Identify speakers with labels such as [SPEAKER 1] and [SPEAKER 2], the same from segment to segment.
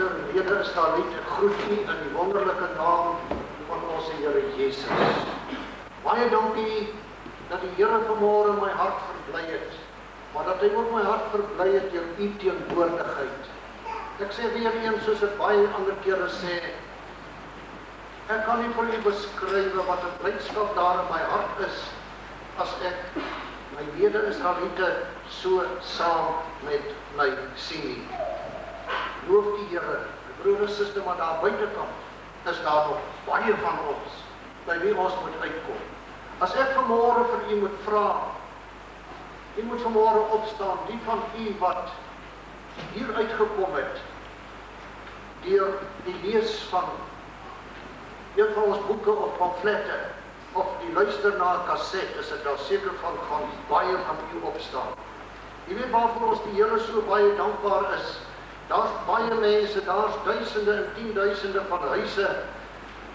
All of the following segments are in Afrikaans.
[SPEAKER 1] broeder en mede-Israeliet, ek groet u in die wonderlike naam van ons Here Jesus. Baie dankie dat die Here vanmôre my hart verbly het, maar dat hy ook my hart verbly het deur u teenwoordigheid. Ek sê weer eens, soos ek baie ander kere sê, ek kan nie vir u beskryf wat 'n blydskap daar in my hart is, as ek my mede-Israeliete so saam met my sien nie. Loof die Here, my broer en suster, maar daar buitekant is daar nog baie van ons, by wie ons moet uitkom. As ek vanmôre vir u moet vra, u moet vanmôre opstaan, die van u wat hier uitgekom het, deur die lees van een van ons boeke of pamflette, of die luister na 'n kaset, is ek daar seker van gaan baie van u opstaan. Jy weet waarvoor ons die Here so baie dankbaar is. Daar's baie mense, daar's duisende en tienduisende van huise,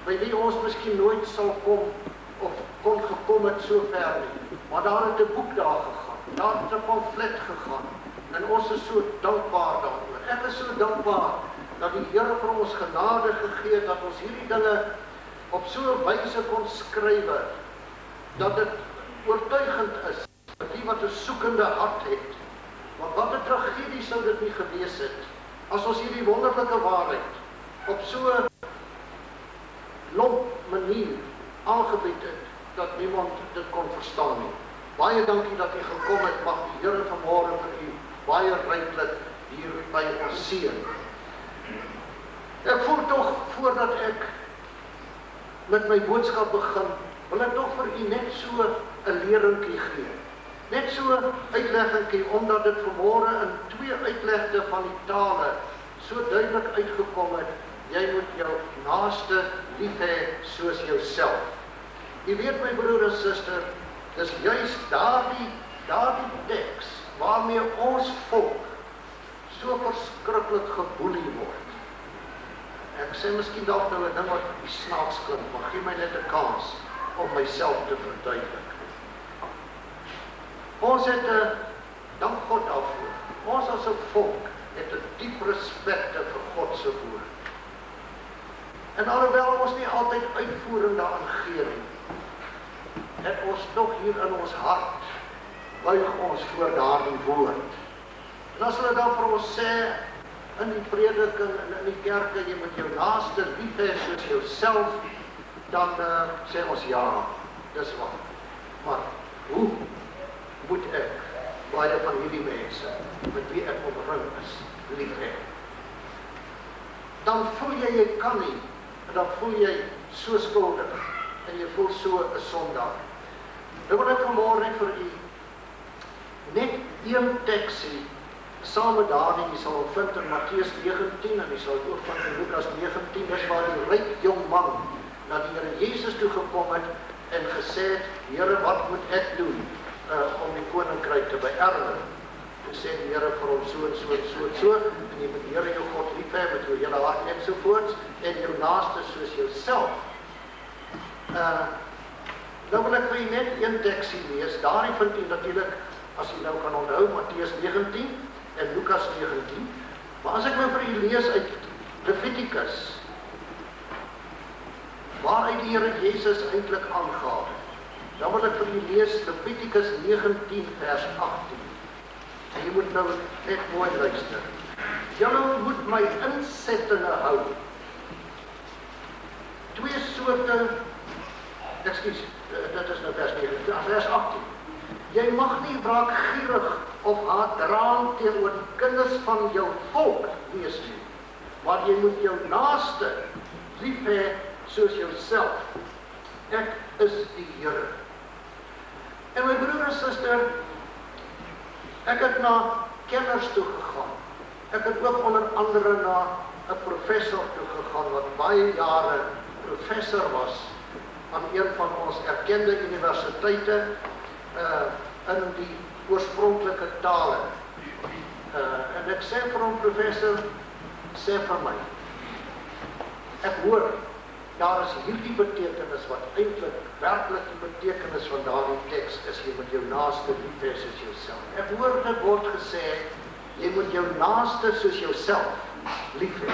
[SPEAKER 1] by wie ons miskien nooit sal kom, of kon gekom het so ver nie. Maar daar het 'n boek daar gegaan, daar het 'n pamflet gegaan, en ons is so dankbaar daaroor. Ek is so dankbaar dat die Here vir ons genade gegee het, dat ons hierdie dinge op so 'n wyse kon skrywe, dat dit oortuigend is, vir die wat 'n soekende hart het. Want wat 'n tragedie sou dit nie gewees het, as ons hierdie wonderlike waarheid op so 'n lomp manier aangebied het, dat niemand dit kon verstaan nie. Baie dankie dat u gekom het, mag die Here vanmôre vir u baie ryklik hier by ons seën. Ek voel tog, voordat ek met my boodskap begin, wil ek tog vir u net so 'n leerentjie gee. Net so 'n uitleggingkie, omdat dit vanmôre in 2 uitlegte van die tale so duidelik uitgekom het, jy moet jou naaste lief hê soos jouself. Jy weet my broer en suster, dis juist daardie teks waarmee ons volk so verskriklik geboelie word. Ek sê miskien dalk nou 'n ding wat snaaks klink, maar gee my net 'n kans om myself te verduidelik. Ons het dank God daarvoor. Ons as 'n volk het 'n diep respek vir God se woord. En alhoewel ons nie altyd uitvoering daaraan gee nie, het ons tog hier in ons hart, buig ons voor daardie woord. En as hulle dan vir ons sê, in die prediking en in die kerke, jy moet jou naaste lief hê soos jouself, dan sê ons ja, dis waar. Maar hoe moet ek baie van hierdie mense, met wie ek omring is, lief hê? Dan voel jy kan nie, en dan voel jy so skuldig, en jy voel so 'n sondaar. Nou wil ek vanmôre net vir u net een teksie saam met daardie, jy sal vind in Matteus 19 en jy sal ook vind in Lukas 19, dis waar die ryk jong man na die Here Jesus toe gekom het en gesê het, Here, wat moet ek doen om die koninkryk te beerwe? Toe sê die Here vir hom so en so en so en so, en jy moet die Here jou God lief hê met jou hele hart ensovoorts, en jou naaste soos jouself. Nou wil ek vir u net een teksie lees. Daarin vind u natuurlik, as u nou kan onthou, Matteus 19 en Lukas 19. Maar as ek nou vir u lees uit Levitikus, waaruit die Here Jesus eintlik aangehaal het, dan wil ek vir u lees Levitikus 19 vers 18. En jy moet nou net mooi luister. Julle moet my insettinge hou. 2 soorte, dit is nou vers 19, vers 18. Jy mag nie wraakgierig of haatdraand teenoor die kinders van jou volk wees nie, maar jy moet jou naaste lief hê soos jouself. Ek is die Here. En my broer en suster, ek het na kenners toe gegaan. Ek het ook onder andere na 'n professor toe gegaan, wat baie jare professor was aan een van ons erkende universiteite in die oorspronklike tale. En ek sê vir hom, professor, sê vir my, ek hoor, daar is hierdie betekenis wat eintlik werklik die betekenis van daardie teks is, jy moet jou naaste lief hê soos jouself. Ek hoor dit word gesê, jy moet jou naaste soos jouself lief hê.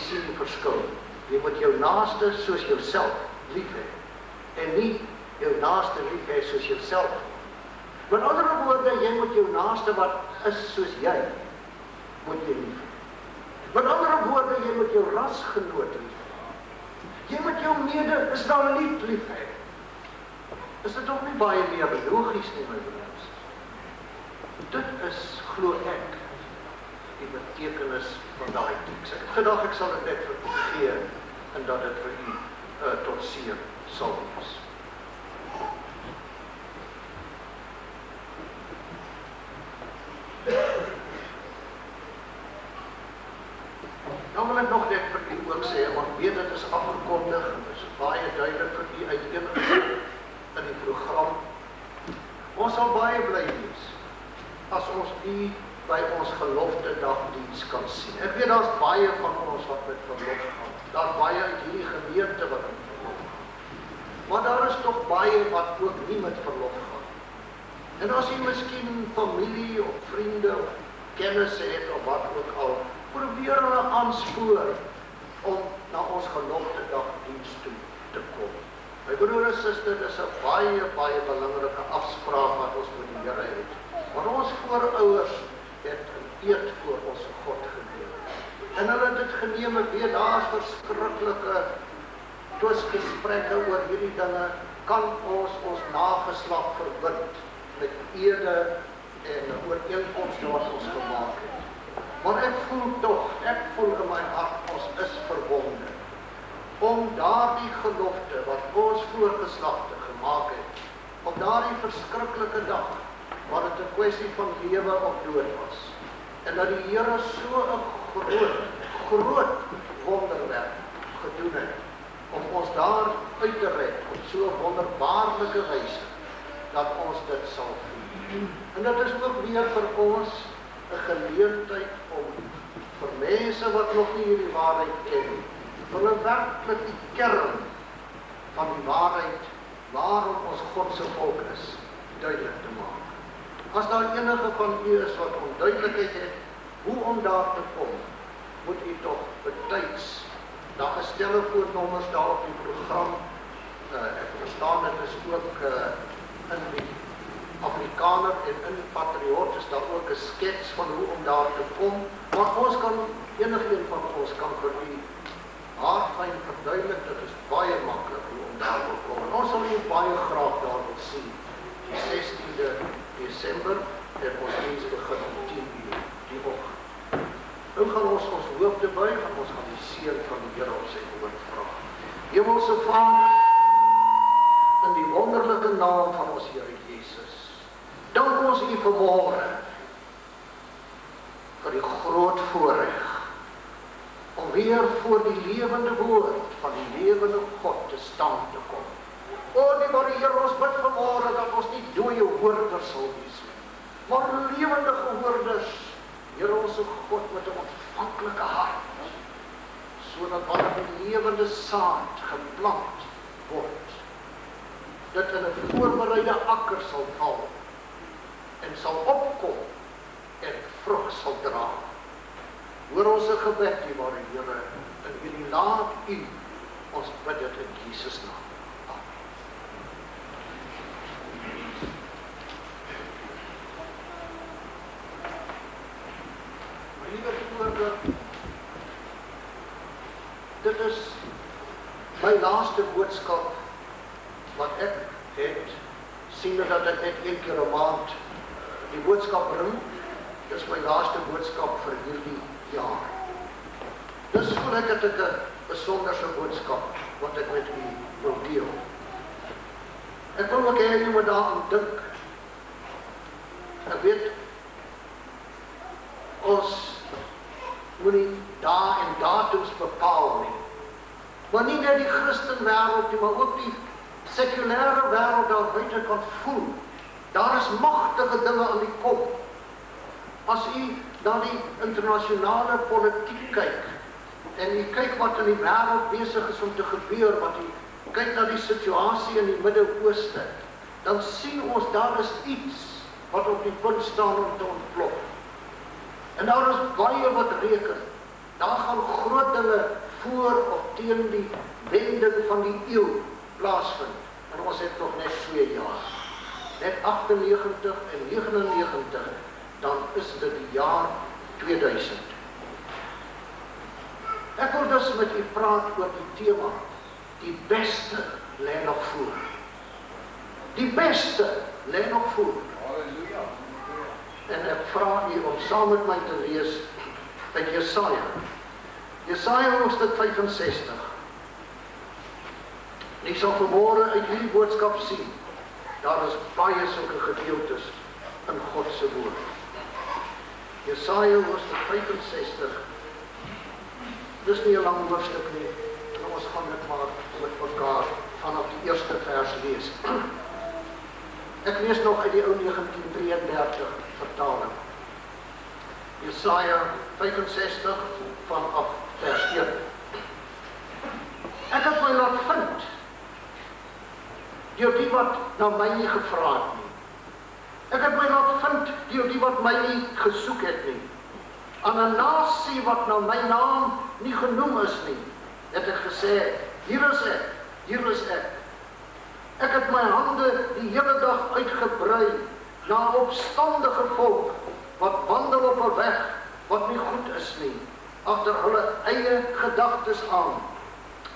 [SPEAKER 1] sien die verskil. Jy moet jou naaste soos jouself lief hê en nie jou naaste lief hê soos jouself. Met ander woorde, jy moet jou naaste wat is soos jy, moet jy lief hê. Met ander woorde, jy moet jou rasgenoot lief hê. Jy moet jou mede-Israeliet lief hê. Is dit ook nie baie meer logies nie, my broers? Dit is, glo ek, die betekenis van daai teks. Ek het gedag ek sal dit net vir u gee en dat dit vir u tot seën sal wees. Nou wil ek nog net vir u ook sê, want weet dit is afgekondig en dit is baie duidelik vir u uiteengesit in die program. Ons sal baie bly wees as ons u by ons gelofte dagdiens kan sien. Ek weet daar's baie van ons wat met verlof gaan. Daar's baie uit hierdie gemeente wat met verlof gaan. Maar daar is tog baie wat ook nie met verlof gaan. En as jy miskien familie of vriende of kennisse het of wat ook al, probeer hulle aanspoor om na ons gelofte dagdiens toe te kom. My broer en suster, dis 'n baie belangrike afspraak wat ons met die Here het. Want ons voorouers het 'n eed voor ons God geneem. En hulle het dit geneem, ek weet daar is verskriklike twisgesprekke oor hierdie dinge. Kan ons nageslag verbind met ede en ooreenkomste wat ons gemaak het. Maar ek voel in my hart, ons is verbonde om daardie gelofte wat ons voorgeslagte gemaak het, op daardie verskriklike dag, waar dit 'n kwessie van lewe of dood was, en dat die Here so 'n groot wonderwerk gedoen het, om ons daar uit te red, op so 'n wonderbaarlike wyse, dat ons dit sal voel. En dit is ook weer vir ons 'n geleentheid om vir mense wat nog nie hierdie waarheid ken, vir hulle werklik die kern van die waarheid, waarom ons God se volk is, duidelik te maak. As daar enige van u is wat onduidelikheid het, hoe om daar te kom, moet u toch betyds, daar is telefoonnommers daar op die program, ek verstaan dit is ook in die Afrikaner en in die Patriot is daar ook 'n skets van hoe om daar te kom, maar ons kan, enigeen van ons kan vir die haarfyn verduidelik, dit is baie maklik hoe om daar te kom. En ons sal u baie graag daar wil sien, die 16de Desember, en ons diens begin om 10 uur die oggend. Nou gaan ons hoofde buig, en ons gaan die seën van die Here op sy woord vra. Hemelse Vader, in die wonderlike naam van ons Here Jesus, dank ons u vanmôre vir die groot voorreg om weer voor die lewende woord van die lewende God te staan te kom. O, die Here, ons bid vanmôre dat ons nie dooie hoorders sal wees, maar lewendige hoorders, Here ons God met 'n ontvanklike hart, sodat wanneer die lewende saad geplant word, dit in 'n voorbereide akker sal val en sal opkom en vrug sal dra. Hoor ons gebed, liewe Here, en hierdie laat u, ons bid dit in Jesus naam. Liewe vriende, dit is my laaste boodskap wat ek het, sien dat ek net 1 keer 'n maand die boodskap bring. Dis my laaste boodskap vir hierdie jaar. Dis voel ek het 'n besonderse boodskap wat ek met u wil deel. Ek wil ook hê u moet daaraan dink. Ek weet, ons moet nie dae en datums bepaal nie. Maar nie net die Christenwêreld nie, maar ook die sekulêre wêreld daar buite kan voel. Daar is magtige dinge aan die kop. As u na die internasionale politiek kyk, en u kyk wat in die wêreld besig is om te gebeur, wat u kyk na die situasie in die Midde-Ooste, dan sien ons daar is iets wat op die punt staan om te ontplof. En daar is baie wat reken daar gaan groot dinge voor of teen die wending van die eeuw plaasvind. En ons het nog net 2 jaar. Net 98 en 99, dan is dit die jaar 2000. Ek wil dus met u praat oor die tema, die beste lê nog voor. Die beste lê nog voor. Halleluja. En ek vra u om saam met my te lees uit Jesaja. Jesaja hoofstuk 65. En ek sal vanmôre uit hierdie boodskap sien, daar is baie sulke gedeeltes in God se woord. Jesaja hoofstuk 65. Dis nie 'n lang hoofstuk nie. En ons gaan dit maar met mekaar vanaf die eerste vers lees. Ek lees nog uit die ou 1933 vertaling. Jesaja 65 vanaf vers 1. Ek het my laat vind deur die wat na my nie gevra het nie. Ek het my laat vind deur die wat my nie gesoek het nie. Aan 'n nasie wat na my naam nie genoem is nie, het ek gesê, hier is ek, hier is ek. Ek het my hande die hele dag uitgebrei na 'n opstandige volk wat wandel op 'n weg wat nie goed is nie, agter hulle eie gedagtes aan.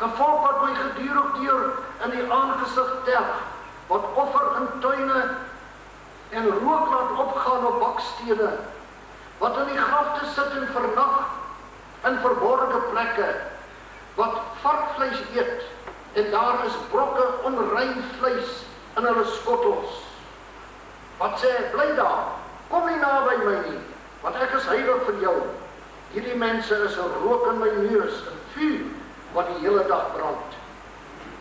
[SPEAKER 1] 'n volk wat my gedurig deur in die aangesig terg, wat offer in tuine en rook laat opgaan op bakstene, wat in die grafte sit en vernag in verborgde plekke, wat varkvleis eet, en daar is brokke onrein vleis in hulle skottels. Wat sê ek, bly daar, kom nie naby my nie, want ek is heilig vir jou. Hierdie mense is 'n rook in my neus, 'n vuur wat die hele dag brand.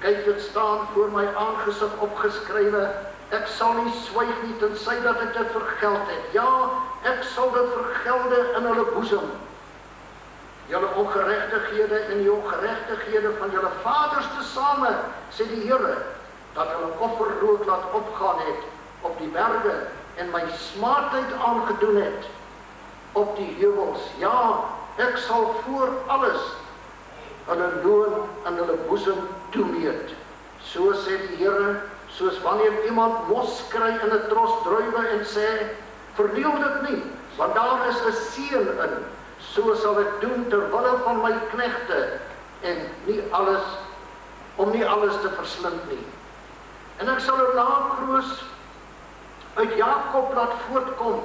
[SPEAKER 1] Kyk, dit staan voor my aangesig opgeskrywe, ek sal nie swyg nie tensy dat ek dit vergeld het. Ja, ek sal dit vergelde in hulle boesem. Julle ongeregtighede en die ongeregtighede van julle vaders tesame, sê die Here, dat hulle offerrook laat opgaan het op die berge en my smaadheid aangedoen het op die heuwels. Ja, ek sal voor alles hulle loon in hulle boesem toemeet. So sê die Here, soos wanneer iemand mos kry in 'n tros druiwe en sê, verniel dit nie, want daar is 'n seën in. So sal ek doen ter wille van my knegte en om nie alles te verslind nie. En ek sal 'n nakroos uit Jakob laat voortkom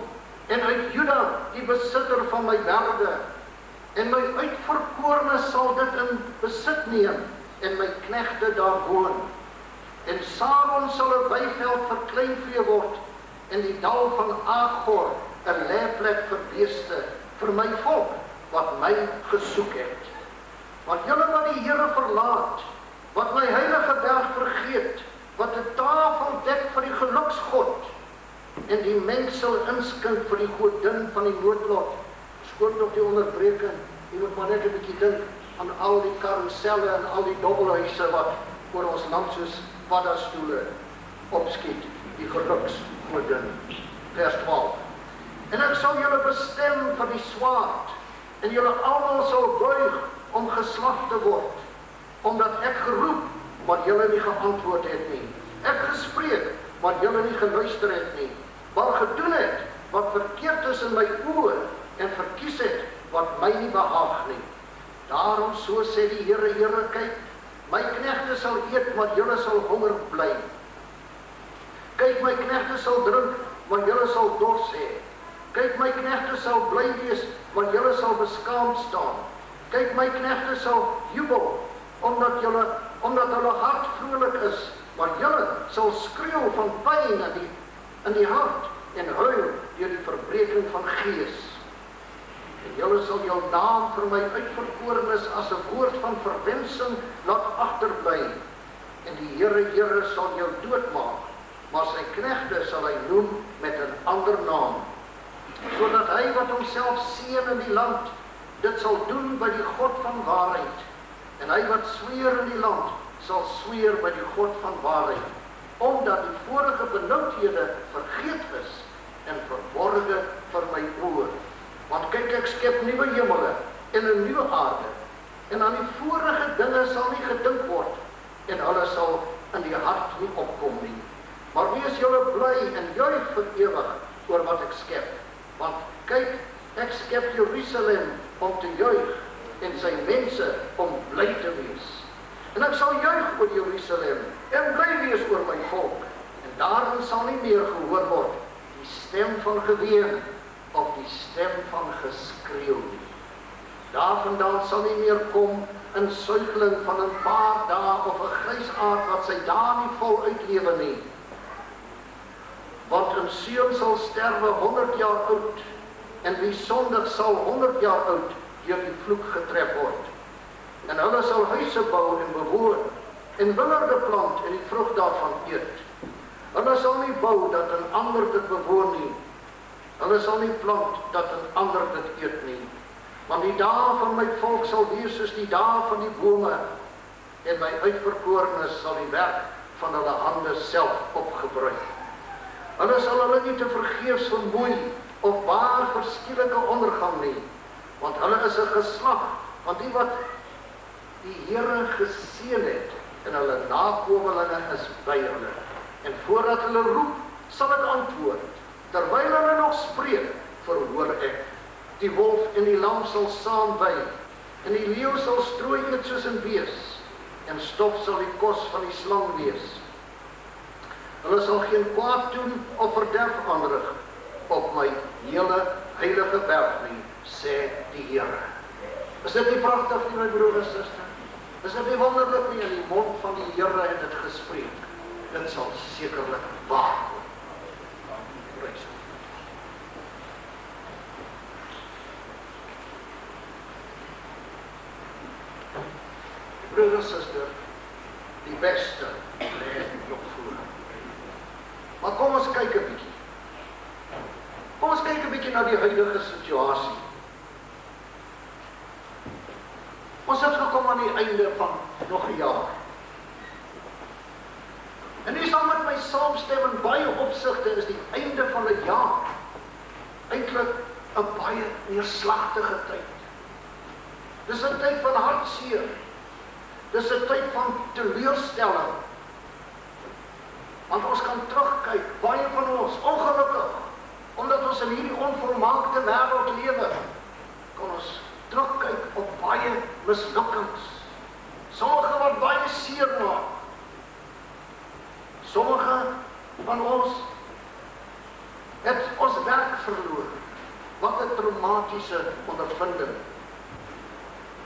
[SPEAKER 1] en uit Juda die besitter van my berge. En my uitverkorene sal dit in besit neem en my knegte daar woon. En Saron sal 'n weiveld vir kleinvee word en die dal van Agor 'n lêplek vir beeste, vir my volk wat my gesoek het. Want julle wat die Here verlaat, wat my heilige berg vergeet, wat 'n tafel dek vir die geluksgod en die mengsel inskink vir die godin van die noodlot. Skoon op die onderbreking, jy moet maar net 'n bietjie dink aan al die karuselle en al die dobbelhuise wat oor ons land soos paddastoele opskiet, die geluksgodin. Vers 12. En ek sal julle bestem vir die swaard, en julle almal sal buig om geslag te word, omdat ek geroep, maar julle nie geantwoord het nie. Ek gespreek, maar julle nie geluister het nie. Maar gedoen het wat verkeerd is in my oë en verkies het wat my nie behaag nie. Daarom so sê die Here, Here, kyk, my knegte sal eet, maar julle sal honger bly. Kyk, my knegte sal drink, maar julle sal dors hê. Kyk, my knegte sal bly wees, maar julle sal beskaamd staan. Kyk, my knegte sal jubel, omdat hulle hart vrolik is, maar julle sal skreeu van pyn in die hart en huil deur die verbreking van gees. En julle sal jou naam vir my uitverkorenes as 'n woord van verwensing laat agterbly. En die Here, Here sal jou doodmaak, maar sy knegte sal hy noem met 'n ander naam, sodat hy wat homself seën in die land, dit sal doen by die God van waarheid. En hy wat sweer in die land, sal sweer by die God van waarheid, omdat die vorige benoudhede vergeet is en verborge vir my oë. Want kyk, ek skep nuwe hemele en 'n nuwe aarde. En aan die vorige dinge sal nie gedink word en hulle sal in die hart nie opkom nie. Maar wees julle bly en juig vir ewig oor wat ek skep. Want kyk, ek skep Jerusalem om te juig en sy mense om bly te wees. En ek sal juig oor Jerusalem en bly wees oor my volk. En daarin sal nie meer gehoor word die stem van geween of die stem van geskreeu nie. Daarvandaan sal nie meer kom 'n suigeling van 'n paar dae of 'n grysaard wat sy dae nie vol uitlewe nie. Want 'n seun sal sterwe 100 jaar oud, en wie sondig sal 100 jaar oud deur die vloek getref word. En hulle sal huise bou en bewoon, en wingerde plant en die vrug daarvan eet. Hulle sal nie bou dat 'n ander dit bewoon nie. Hulle sal nie plant dat 'n ander dit eet nie. Want die dae van my volk sal wees soos die dae van die bome, en my uitverkorenes sal die werk van hulle hande self opgebruik. Hulle sal hulle nie te vergeefs vermoei of baar vir skielike ondergang nie, want hulle is 'n geslag van die wat die Here geseën het, en hulle nakomelinge is by hulle. En voordat hulle roep, sal ek antwoord. Terwyl hulle nog spreek, verhoor ek. Die wolf en die lam sal saam by, en die leeu sal strooi eet soos 'n bees, en stof sal die kos van die slang wees. Hulle sal geen kwaad doen of verderf aanrig op my hele heilige berg nie, sê die Here. Is dit nie pragtig nie, my broer en suster? Is dit nie wonderlik nie? In die mond van die Here het dit gespreek. Dit sal sekerlik waar kom. Prys hom. Broer en suster, die beste lê nog voor. Maar kom ons kyk 'n bietjie. Kom ons kyk 'n bietjie na die huidige situasie. Ons het gekom aan die einde van nog 'n jaar. En u sal met my saamstem in baie opsigte is die einde van 'n jaar eintlik 'n baie neerslagtige tyd. Dis 'n tyd van hartseer. Dis 'n tyd van teleurstelling. Want ons kan terugkyk, baie van ons, ongelukkig, omdat ons in hierdie onvolmaakte wêreld lewe, kan ons terugkyk op baie mislukkings. Sommige wat baie seer maak. Sommige van ons het ons werk verloor. Wat 'n traumatiese ondervinding.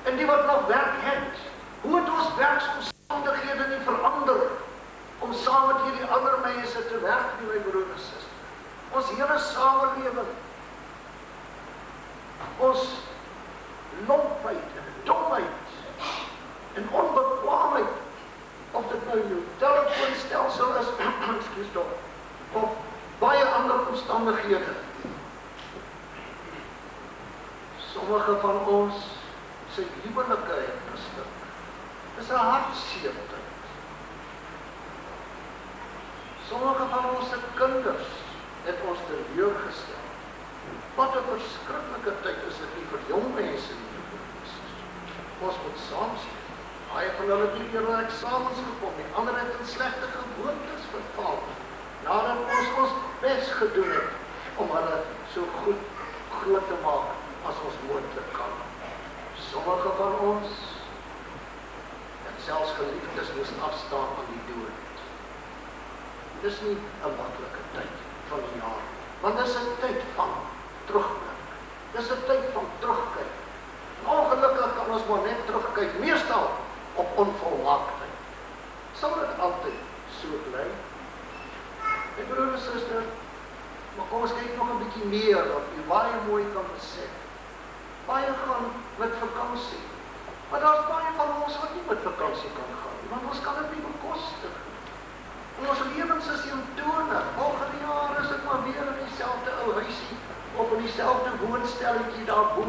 [SPEAKER 1] En die wat nog werk het, hoe het ons werksomstandighede nie verander om saam met hierdie ander mense te werk, my broer en suster. Ons hele samelewing, ons lompheid en domheid en onbekwaamheid, of dit nou jou telefoonstelsel is, ekskuus tog, of baie ander omstandighede. Sommige van ons se huwelike het gestik. Dis 'n hartseer tyd. Sommige van ons se kinders het ons teleurgestel. Wat 'n verskriklike tyd is dit nie vir jong mense nie. Ons moet saam sien. Baie van hulle het nie deur hulle eksamens gekom nie. Ander het in slegte gewoontes verval. Nadat ons bes gedoen het om hulle so goed groot te maak as ons moontlik kan. Sommige van ons het selfs geliefdes moes afstaan aan die dood. Dis nie 'n maklike tyd van die jaar, want dis 'n tyd van terugblik. Dis 'n tyd van terugkyk. Ongelukkig kan ons maar net terugkyk, meestal op onvolmaaktheid. Sal dit altyd so bly? My broer en suster, maar kom ons kyk nog 'n bietjie meer wat u baie mooi kan besef. Baie gaan met vakansie, maar daar's baie van ons wat nie met vakansie kan gaan, want ons kan dit nie bekostig. En ons lewens is eentonig. Volgende jaar is ek maar weer in dieselfde ou huisie, of in dieselfde woonstelletjie daarbo,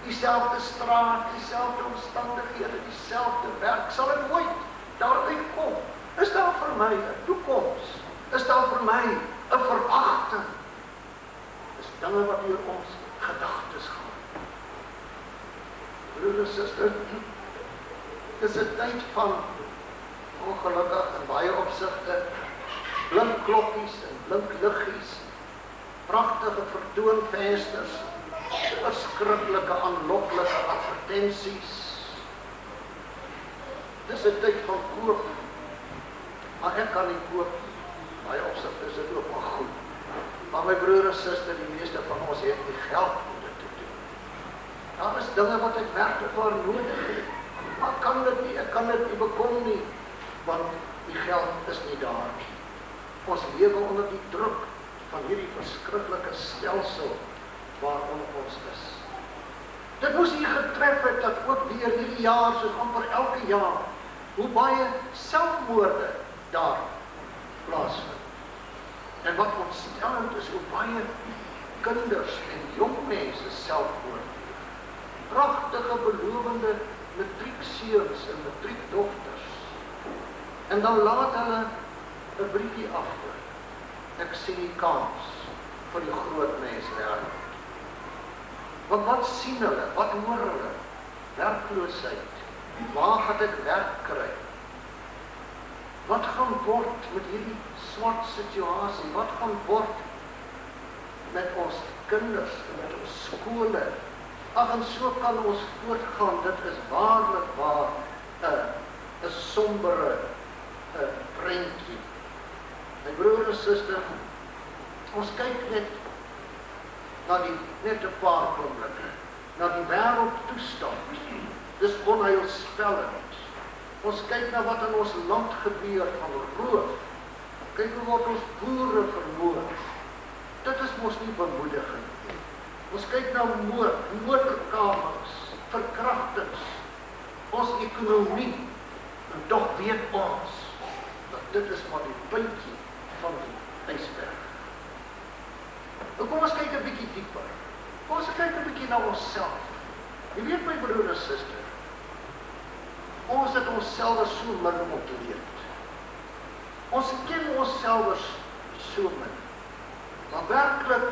[SPEAKER 1] dieselfde straat, dieselfde omstandighede, dieselfde werk. Sal ek nooit daaruit kom? Is daar vir my 'n toekoms? Is daar vir my 'n verwagting? Dis dinge wat deur ons gedagtes gaan. Broer en suster, dis 'n tyd van ongelukkig in baie opsigte, blink klokkies en blink liggies, pragtige vertoonvensters, verskriklike aanloklike advertensies. Dis 'n tyd van koop, maar ek kan nie koop. Baie opsigte is dit ook maar goed. Maar my broer en suster, die meeste van ons het nie geld om dit te doen. Daar is dinge wat ek werklik waar nodig het. Maar ek kan dit nie bekom nie, want die geld is nie daar nie. Ons lewe onder die druk van hierdie verskriklike stelsel waaronder ons is. Dit moes hier getref het dat ook weer hierdie jaar, soos amper elke jaar, hoe baie selfmoorde daar plaasvind. En wat ontstellend is, hoe baie kinders en jong mense selfmoord pleeg. Pragtige, belovende matriekseuns en matriekdogters. En dan laat hulle 'n briefie agter. Ek sien die kans vir die groot mens wêreld. Want wat sien hulle? Wat hoor hulle? Werkloosheid. Waar gaan ek werk kry? Wat gaan word met hierdie swart situasie? Wat gaan word met ons kinders, met ons skole? Ag, en so kan ons voortgaan. Dit is waarlik waar 'n sombere prentjie. My broer en suster, ons kyk net een paar oomblikke, na die wêreldtoestand. Dis onheilspellend. Ons kyk na wat in ons land gebeur van roof. Kyk hoe word ons boere vermoor. Dit is mos nie bemoedigend nie. Ons kyk na motorkapings, verkrachtings, ons ekonomie, en tog weet ons dat dit is maar die puntjie van die ysberg. En kom ons kyk 'n bietjie dieper. Kom ons kyk 'n bietjie na onsself. Jy weet my broer en suster, ons het onsself so min ontleed. Ons ken onsself so min. Maar werklik,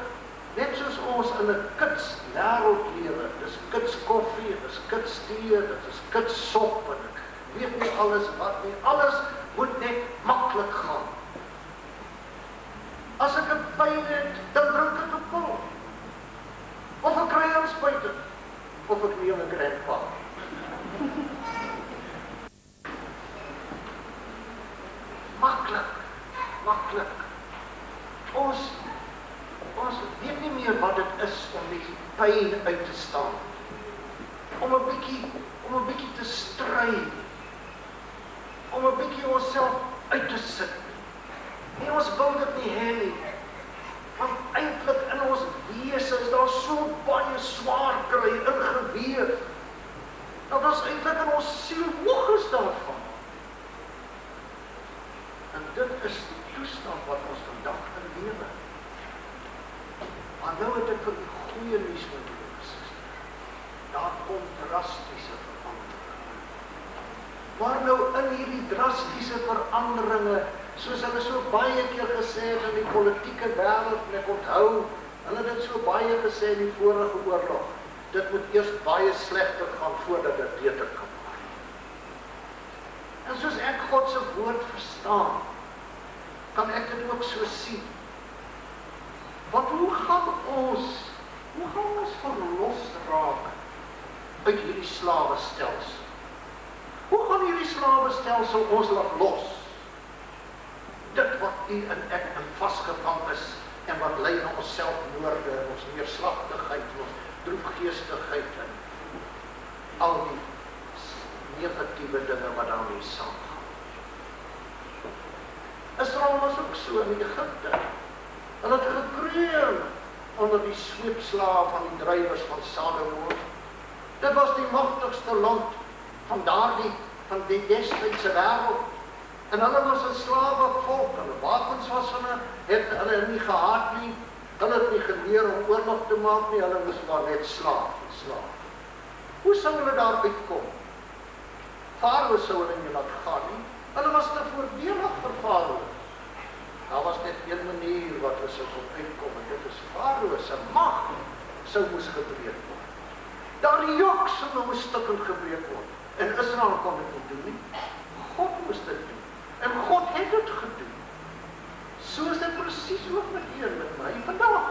[SPEAKER 1] net soos ons in 'n kits wêreld lewe, dis kits koffie, dis kits tee, dit is kits sop, en ek weet nie alles wat nie. Alles moet net maklik gaan. As ek 'n pyn het, dan drink ek 'n pil. Of ek kry aanspuiting, of ek neem 'n grandpa. Maklik. Ons weet nie meer wat dit is om die pyn uit te staan. Om 'n bietjie te stry. Om 'n bietjie onsself uit te sit. En ons wil dit nie hê nie. Want eintlik in ons wese is daar so baie swaar kry ingeweef. Dat ons eintlik in ons siel moeg is daarvan. En dit is die toestand wat ons vandag in lewe. Maar nou het ek vir die goeie nuus met julle gesê. Daar kom drastiese veranderinge. Maar nou in hierdie drastiese veranderinge, soos hulle so baie keer gesê het in die politieke wêreld, en ek onthou, hulle het dit so baie gesê in die vorige oorlog, dit moet eers baie slegter gaan voordat dit beter kan word. En soos ek God se woord verstaan, kan ek dit ook so sien. Want hoe gaan ons verlos raak uit hierdie slawestelsel? Hoe gaan hierdie slawestelsel ons laat los? Dit wat u en ek in vasgevang is, en wat lei na ons selfmoorde, ons neerslagtigheid, ons droefgeestigheid, en al die negatiewe dinge wat daarmee saamgaan. Israel was ook so in Egipte. Hulle het gekreun onder die sweepslaaf van die drywers van Salomo. Dit was die magtigste land van die destydse wêreld. En hulle was 'n slawevolk, hulle wapens was het hulle nie gehad nie, hulle het nie geleer om oorlog te maak nie, hulle was maar net slaaf. Hoe sou hulle daar uitkom? Farao sou hulle nie laat gaan nie, hulle was te voordelig vir Farao. Daar was net een manier wat hulle sou uitkom, en dit is Farao se mag sou moes gebreek word. Daardie juk sal nou 'n stukkend gebreek word. En Israel kon dit nie doen nie. God moes dit doen. En God het dit gedoen. So is dit presies ook met u en met my vandag.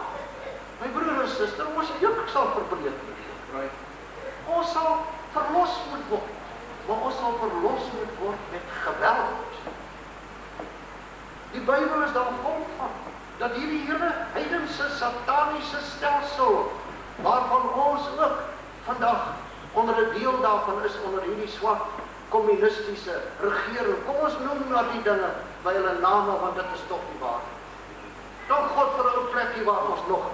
[SPEAKER 1] My broer en suster, ons juk sal verbreek word. Ons sal verlos moet word. Maar ons sal verlos moet word met geweld. Die Bybel is daar vol van, dat hierdie hele heidense, sataniese stelsel, waarvan ons ook vandag onder 'n deel daarvan is, onder hierdie swart kommunistiese regering. Kom ons noem na die dinge by hulle name, want dit is tog nie waar. Dank God vir 'n ou plekkie waar ons nog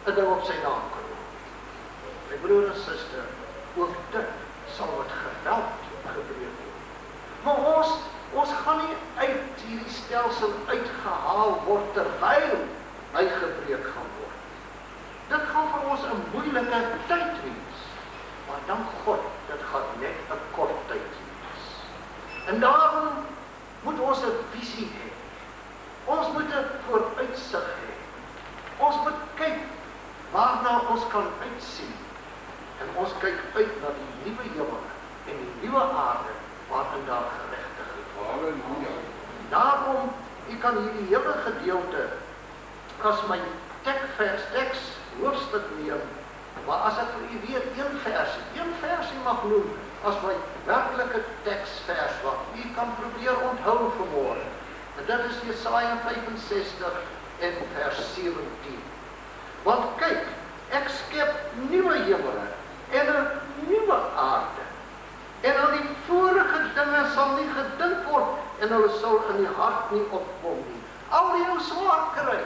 [SPEAKER 1] 'n ding op sy naam kan doen. My broer en suster, ook dit sal met geweld gebreek word. Maar ons gaan nie uit hierdie stelsel uitgehaal word terwyl hy gebreek gaan word. Dit gaan vir ons 'n moeilike tyd wees. Maar dank God, dit gaan net 'n kort tyd wees. En daarom moet ons 'n visie hê. Ons moet 'n vooruitsig hê. Ons moet kyk waarna ons kan uitsien. En ons kyk uit na die nuwe hemel en die nuwe aarde waarin daar geregtigheid is. Halleluja. Daarom, u kan hierdie hele gedeelte as my teks hoofstuk neem, maar as ek vir u weer een versie mag noem as my werklike teksvers wat u kan probeer onthou vanmôre. En dit is Jesaja 65 en vers 17. Want kyk, ek skep nuwe hemele en 'n nuwe aarde. En aan die vorige dinge sal nie gedink word en hulle sal in die hart nie opkom nie. Al die jou swaar kry,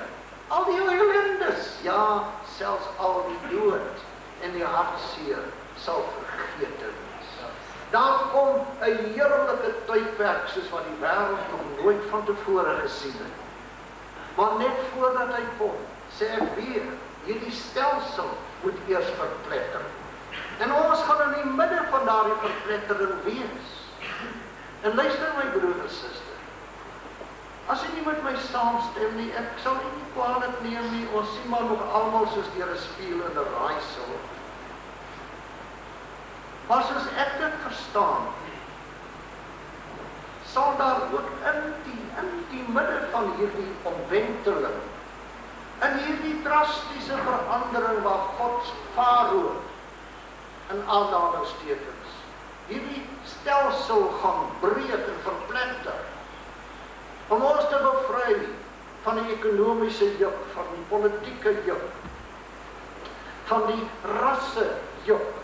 [SPEAKER 1] al die jou ellendes, ja, selfs al die dood en die hartseer sal vergeet wees. Daar kom 'n heerlike tydperk soos wat die wêreld nog nooit van tevore gesien het. Maar net voordat hy kom, sê ek weer, hierdie stelsel moet eers verpletter. En ons gaan in die midde van daardie verplettering wees. En luister my broer en suster, as jy nie met my saamstem nie, ek sal nie kwaadlik neem nie, ons sien maar nog almal soos deur 'n spieël in 'n raaisel. Maar soos ek dit verstaan, sal daar ook in die midde van hierdie omwenteling, in hierdie drastiese verandering waar God Farao in aanhalingstekens hierdie stelsel gaan breek en verpletter, om ons te bevry van die ekonomiese juk, van die politieke juk, van die rasse juk.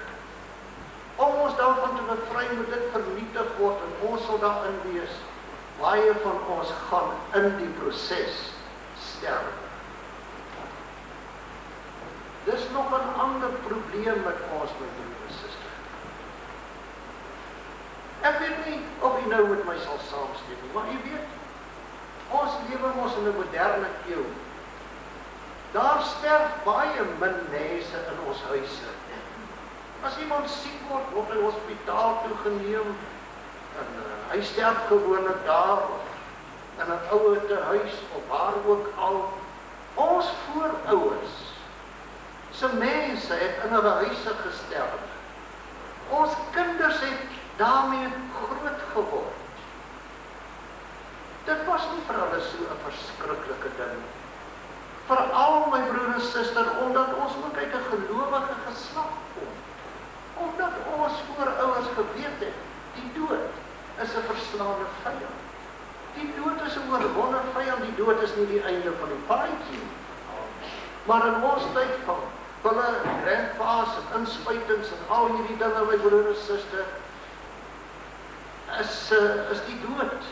[SPEAKER 1] Om ons daarvan te bevry moet dit vernietig word en ons sal daarin wees. Baie van ons gaan in die proses sterwe. Dis nog 'n ander probleem met ons, my broer en suster. Ek weet nie of u nou met my sal saamstem nie, maar u weet, ons lewe mos in 'n moderne eeu. Daar sterf baie min mense in ons huise. As iemand siek word hy hospitaal toegeneem, en hy sterf gewoonlik daar, in 'n ouertehuis of waar ook al. Ons voorouers se mense het in hulle huise gesterf. Ons kinders het daarmee groot geword. Dit was nie vir hulle so 'n verskriklike ding. Veral my broer en suster, omdat ons ook uit 'n gelowige geslag kom. Omdat ons voorouers geweet het, die dood is 'n verslaande vyand. Die dood is 'n oorwonne vyand, die dood is nie die einde van die paadjie. Maar in ons tyd van pille, grandpa's en inspuitings en al hierdie dinge, my broer en suster, is die dood.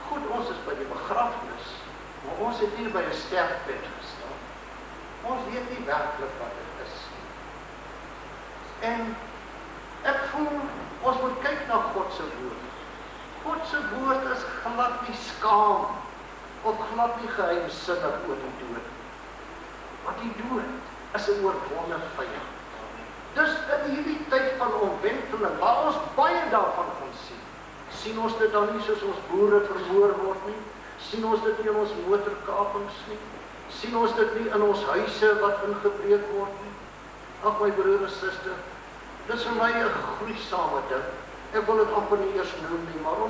[SPEAKER 1] Goed, ons is by die begrafnis, maar ons het nie by 'n sterfbed gestaan. Ons weet nie werklik wat dit is. En ek voel, ons moet kyk na God se woord. God se woord is glad nie skaam, of glad nie geheimsinnig oor die dood. Want die dood is 'n oorwonne vyand. Dus in hierdie tyd van omwenteling, waar ons baie daarvan gaan sien ons dit dan nie soos ons boere vermoor word nie, sien ons dit nie in ons motorkapings nie, sien ons dit nie in ons huise wat ingebreek word nie, Ag my broer en suster, dis vir my 'n gruisame ding. Ek wil dit amper nie eers noem nie, maar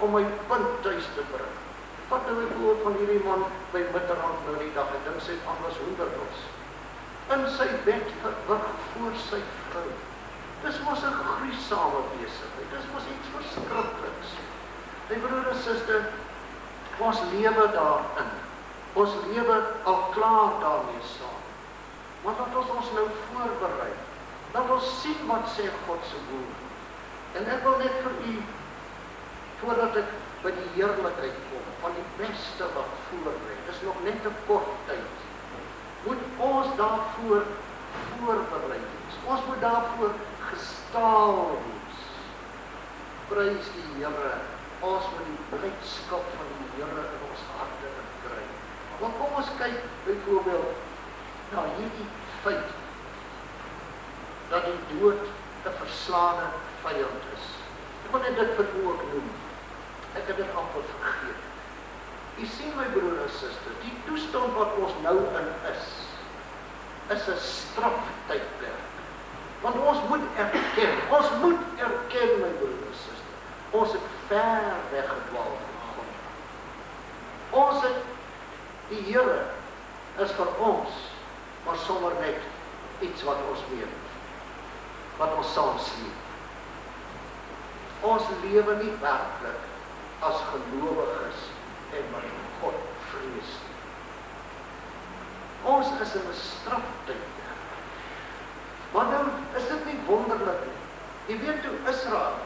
[SPEAKER 1] om my punt tuis te bring. Wat nou 'n voorbeeld van hierdie man by Mitterrand nou die dag, ek dink sy het anders hoenderdels. In sy bed verwrig voor sy vrou. Dis mos 'n gruisame besigheid, dis mos iets verskrikliks. My broer en suster, ons lewe daarin. Ons lewe al klaar daarmee saam. Maar laat ons nou voorberei. Laat ons sien wat sê God se woord. En ek wil net vir u, voordat ek by die heerlikheid kom, van die beste wat voor lê, dis nog net 'n kort tyd, moet ons daarvoor voorberei wees. Ons moet daarvoor gestaal wees. Prys die Here. Ons moet die blydskap van die Here in ons harte kry. Maar kom ons kyk byvoorbeeld na hierdie feit dat die dood 'n verslaane vyand is. Ek wil net dit vir u ook noem. Ek het dit amper vergeet. U sien my broer en suster, die toestand wat ons nou in is 'n straftydperk. Want ons moet erken, my broer en suster, ons het ver weggedwaal van God. Ons het, die Here is vir ons, maar sommer net iets wat ons weet, wat ons saam sien. Ons lewe nie werklik as gelowiges en wat God vrees. Ons is in 'n straftyd. Maar nou is dit nie wonderlik nie. Jy weet toe Israel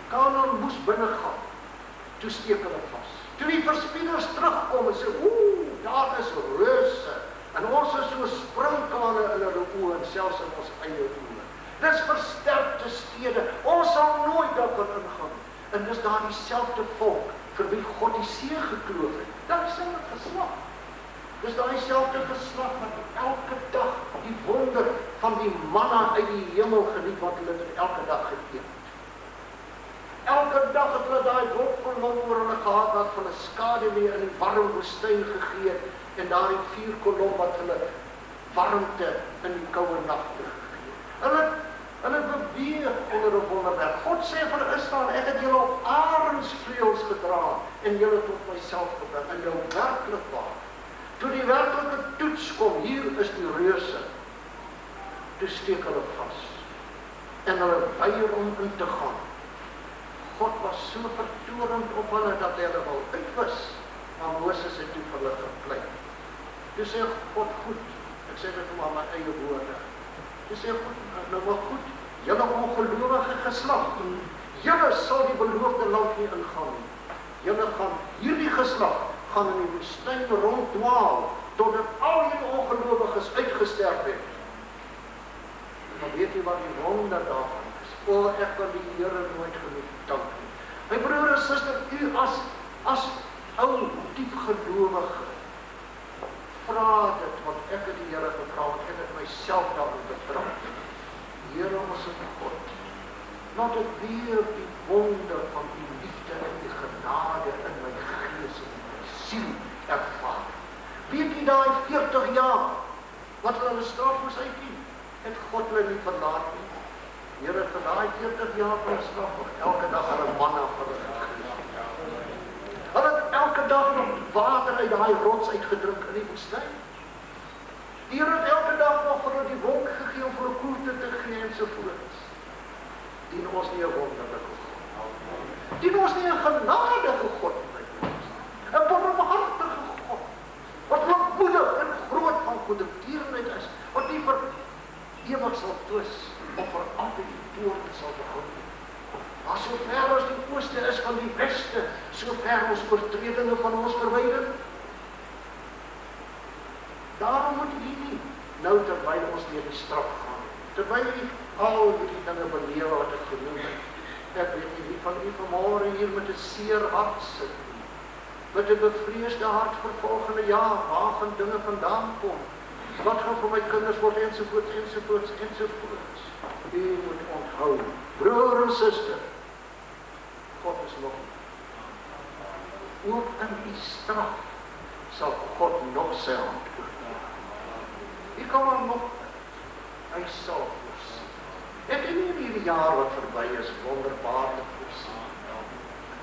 [SPEAKER 1] Kanaan moes binnegaan, toe steek hulle vas. Toe die verspieders terugkom en sê, daar is reuse, en ons is so springkane in hulle oë, en selfs in ons eie oë. Dis versterkte stede, ons sal nooit daar kan ingaan. En dis daar dieselfde volk, vir wie God die see gekloof het. Daar is hulle geslag. Dis daar dieselfde geslag, wat elke dag die wonder van die manna uit die hemel geniet, wat hulle dit elke dag geëet het. Elke dag het hulle daai wolkkolom oor hulle gehad, wat hulle skaduwee in die warm woestyn gegee het, en daai vuurkolom wat hulle warmte in die koue nagte gegee het. Hulle beweeg onder 'n wonderwerk. God sê vir Israel, ek het julle op arensvleuels gedra, en julle tot myself gebring, en jou werklik waar. Toe die werklike toets kom, hier is die reuse, toe steek hulle vas, en hulle weier om in te gaan. God was so vertorend op hulle, dat hy hulle wil uitwis, maar Moses het toe vir hulle gepleit. Toe sê God, goed, ek sê dit maar my eie woorde, toe sê God, nou maar goed, julle ongelowige geslag, julle sal die beloofde land nie ingaan nie. Julle gaan, hierdie geslag, gaan in die woestyn ronddwaal, totdat al die ongelowiges uitgesterf het. En dan weet jy wat die wonder daarvan is. Ek kan die Here nooit genoeg dank nie. My broer en suster, u as ou, diep gelowige, vra dit, want ek het die Here gevra, want ek het myself daarin betrap. Here, ons is God. Laat ek weer die wonder van die liefde en die genade in my gees en my siel ervaar. Weet jy daai 40 jaar, wat hulle straf moes uitdien, het God hulle nie verlaat nie. Here, vir daai 40 jaar van straf, elke dag hulle manna vir hulle gegee. Hulle het elke dag nog water uit daai rots uitgedrink in die woestyn. Die Here het elke dag nog vir hulle die wolk gegee om vir hulle koelte te gee ensovoorts. Dien ons nie 'n wonderlike God. Dien ons nie 'n genadige God, my broers. 'n barmhartige God, wat lankmoedig en groot van goedertierenheid is, wat nie vir ewig sal twis, of vir altyd die poorte sal begin. Maar so ver as die ooste is van die weste, so ver ons oortredinge van ons verwyder. Daarom moet u nie, nou terwyl ons deur die straf gaan, terwyl u al die dinge belewe wat ek genoem het, ek weet nie wie van u vanmôre hier met 'n seer hart sit nie, met 'n bevreesde hart vir volgende jaar, waar gaan dinge vandaan kom, wat gaan vir my kinders word, ensovoorts, ensovoorts, ensovoorts. U moet onthou, broer en suster, God is nog nie. Ook in die straf sal God nog sy hand oorneem. U kan maar nog, Hy sal voorsien. Het u nie hierdie jaar wat verby is wonderbaarlik voorsien?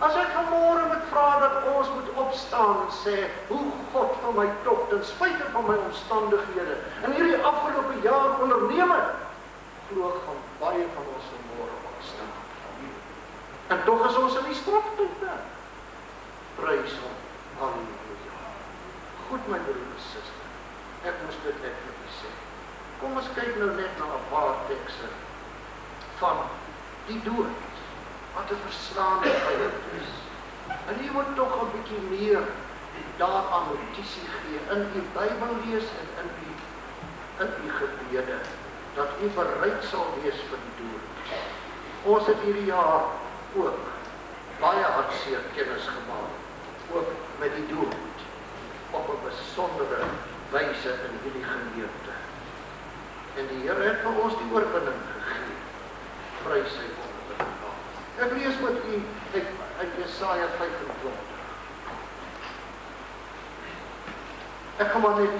[SPEAKER 1] As ek vanmôre moet vra dat ons moet opstaan en sê, hoe God van my tog, ten spyte van my omstandighede, in hierdie afgelope jaar onderneem het, glo ek van baie van ons vanmôre opstaan. En tog is ons in die straftijdperk. Prys hom, halleluja. Goed my broer en suster, ek moes dit net vir u sê. Kom ons kyk nou net na 'n paar tekste van die dood, wat 'n verslaande vyand is. En u moet tog 'n bietjie meer daaraan notisie gee in u Bybel lees en in u gebede, dat u bereid sal wees vir die dood. Ons het hierdie jaar ook baie hartseer kennis gemaak, ook met die dood, op 'n besondere wyse in hierdie gemeente. En die Here het vir ons die oorwinning gegee. Prys sy wonderlike naam. Ek lees met u uit Jesaja 25. Ek gaan maar net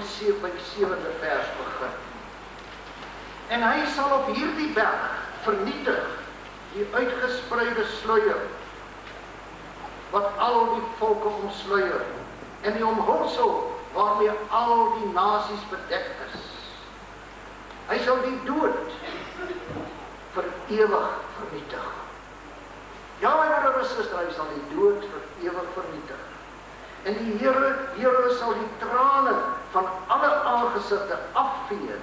[SPEAKER 1] by die 7de vers begin. En hy sal op hierdie berg vernietig die uitgespreide sluier, wat al die volke omsluier, en die omhulsel waarmee al die nasies bedek is. Hy sal die dood vir ewig vernietig. Ja, my broer en suster, hy sal die dood vir ewig vernietig. En die Here sal die trane van alle aangesigte afvee.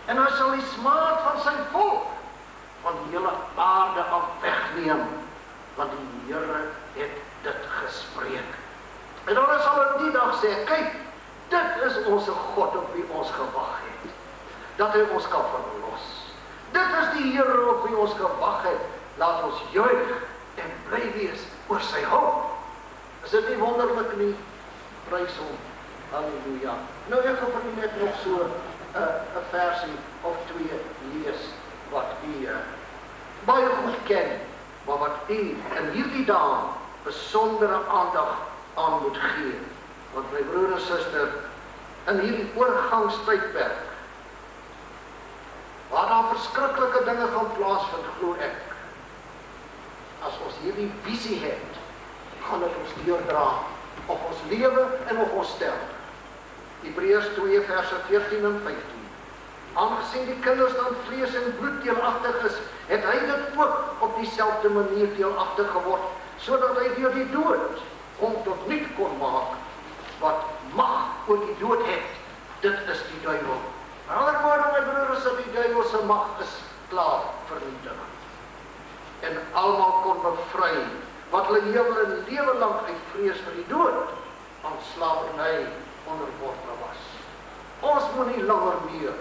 [SPEAKER 1] En hy sal die smaad van sy volk van die hele aarde af wegneem, want die Here het dit gespreek. En dan sal hy die dag sê, kyk, dit is onze God op wie ons gewag het, dat hy ons kan verlos. Dit is die Here op wie ons gewag het, laat ons juig en bly wees oor sy hulp. Is dit nie wonderlik nie? Prys hom, halleluja. Nou ek gaan vir u net nog so 'n versie of 2 lees, wat u baie goed ken, maar wat u in hierdie dae besondere aandag aan moet gee. Want my broer en suster, in hierdie oorgangstydperk, waar daar verskriklike dinge gaan plaasvind, glo ek, as ons hierdie visie het, gaan dit ons deurdra op ons lewe en op ons sterf. Hebreërs 2 verse 14 en 15. Aangesien die kinders dan vlees en bloed deelagtig is, het hy dit ook op dieselfde manier deelagtig geword, sodat hy deur die dood hom tot niet kon maak, wat mag oor die dood het. Dit is die duiwel. In ander woorde, my broers, die duiwel se mag is klaar vernietig. En almal kon bevry, wat hulle hele lewe lang uit vrees vir die dood aan slawerny onderworpe was. Ons moet nie langer meer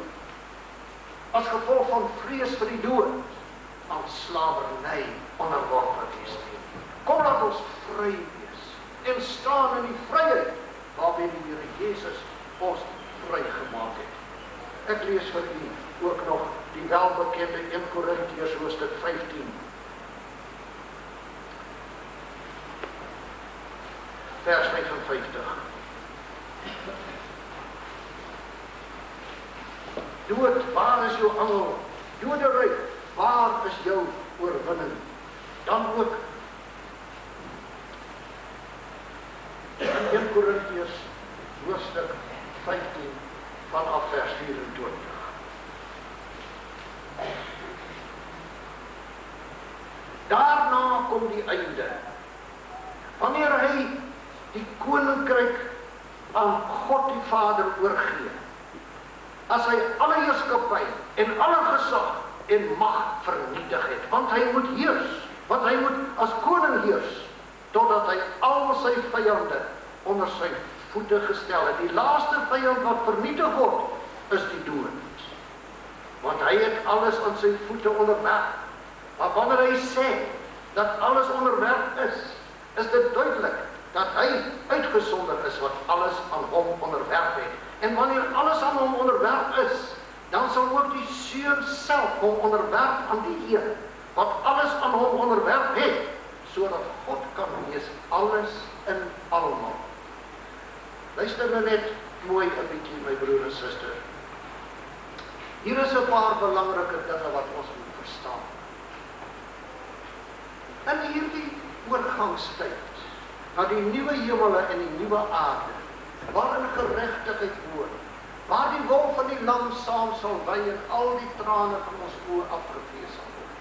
[SPEAKER 1] as gevolg van vrees vir die dood aan slawerny onderworpe wees nie. Kom, laat ons vry wees en staan in die vryheid waarmee die Here Jesus ons vrygemaak het. Ek lees vir u ook nog die welbekende 1 Korintiërs hoofstuk 15. Vers 55. Dood, waar is jou angel? Doderyk, waar is jou oorwinning? Dan ook in 1 Korintiërs hoofstuk 15 vanaf vers 24. Daarna kom die einde, wanneer hy die koninkryk aan God die Vader oorgee, as hy alle heerskappy en alle gesag en mag vernietig het, want hy moet heers, want hy moet as koning heers, totdat hy al sy vyande onder sy voete gestel het. Die laaste vyand wat vernietig word, is die dood. Want hy het alles aan sy voete onderwerp. Maar wanneer hy sê dat alles onderwerp is dit duidelik dat hy uitgesonder is wat alles aan hom onderwerp het. En wanneer alles aan hom onderwerp is, dan sal ook die Seun self hom onderwerp aan die Heer, wat alles aan hom onderwerp het, sodat God kan wees alles in almal. Luister nou net mooi 'n bietjie, my broer en suster. Hier is 'n paar belangrike dinge wat ons moet verstaan. In hierdie oorgangstyd, na die nuwe hemele en die nuwe aarde, waarin geregtigheid woon, waar die wol van die lam saam sal wy en al die trane van ons oë afgevee sal word,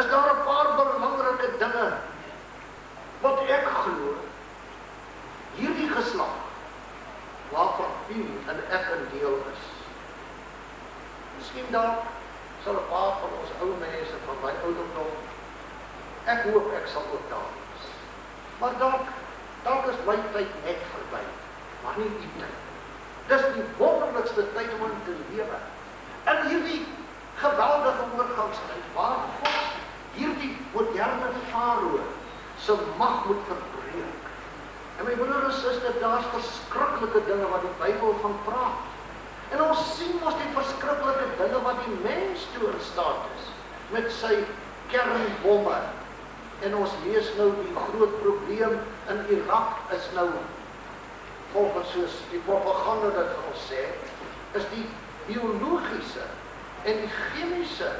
[SPEAKER 1] is daar 'n paar belangrike dinge wat ek glo, hierdie geslag, waarvan u en ek 'n deel is. Miskien dalk sal 'n paar van ons ou mense van my ouderdom, ek hoop ek sal ook daar wees. Maar dalk is my tyd net verby, maar nie die tyd. Dis die wonderlikste tyd om in te lewe. In hierdie geweldige oorgangstyd, waar God hierdie moderne farao se mag moet verbreek. En my broer en suster, daar's verskriklike dinge wat die Bybel van praat. En ons sien mos die verskriklike dinge wat die mens toe in staat is, met sy kernbomme. En ons lees nou die groot probleem in Irak is nou, volgens soos die propaganda dit vir ons sê, is die biologiese en die chemiese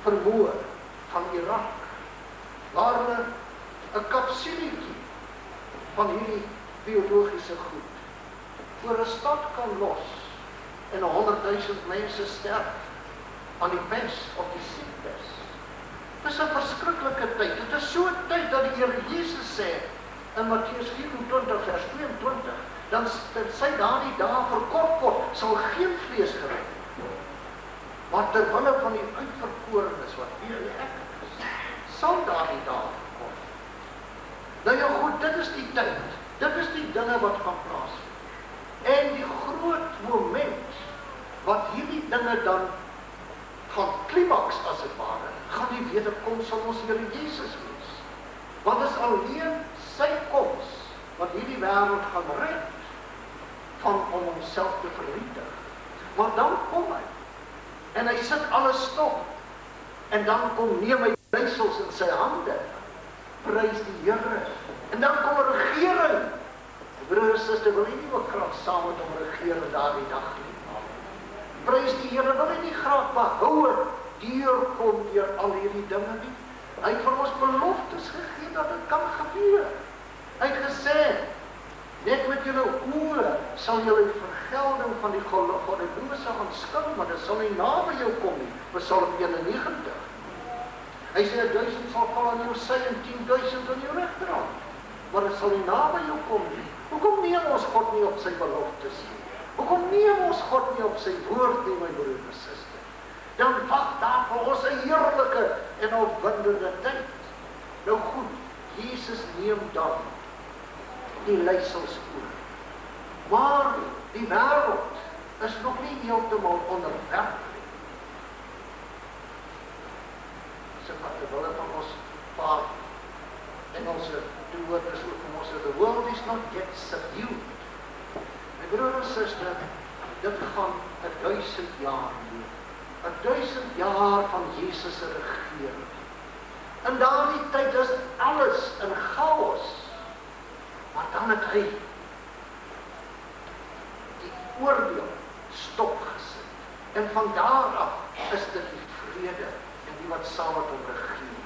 [SPEAKER 1] vermoë van Irak, waar hulle 'n kapsuletjie van hierdie biologiese goed voor 'n stad kan los en 100.000 mense sterf aan die pes of die siektes. Dit is 'n verskriklike tyd. Dit is so 'n tyd dat die Here Jesus sê in Matteus 24 vers 22, dan sy daardie dae verkort word, sal geen vlees gered word. Maar terwille van die uitverkorenes wat u en ek is, sal daardie dae verkort. Nou ja goed, dit is die tyd. Dit is die dinge wat gaan plaasvind. En die groot moment wat hierdie dinge dan gaan klimaks as het ware, gaan die wederkoms van ons Here Jesus wees. Want dit is alleen sy koms wat hierdie wêreld gaan red van om homself te vernietig. Maar dan kom hy en hy sit alles stop en dan kom neem hy leisels in sy hande. Prys die Here. En dan kom 'n regering. Broer en suster, wil jy nie ook graag saam met hom regeer in daardie dag nie? Prys die Here, wil hy nie graag behoue deurkom deur al hierdie dinge nie? Hy het vir ons beloftes gegee dat dit kan gebeur. Hy het gesê, net met julle oë sal julle vergelding van die goddelose aanskou, maar dit sal nie naby jou kom nie. Psalm 91. Hy sê 1000 sal val aan jou sy en 10.000 aan jou regterhand, maar dit sal nie naby jou kom nie. Hoekom neem ons God nie op sy beloftes nie? Hoekom neem ons God nie op sy woord nie, my broer en suster? Dan wag daar vir ons 'n heerlike en opwindende tyd. Nou goed, Jesus neem dan die leisels oor. Maar die wêreld is nog nie heeltemal onderwerp nie. Sy wat terwille van ons paar Engelse woord is ook vir ons, the world is not yet subdued. My broer en suster, dit gaan 1000 jaar duur. 1000 jaar van Jesus se regering. In daardie tyd is alles in chaos. Maar dan het hy die oordeel stopgesit. En van daar af is dit die vrede en die wat saam met hom regeer.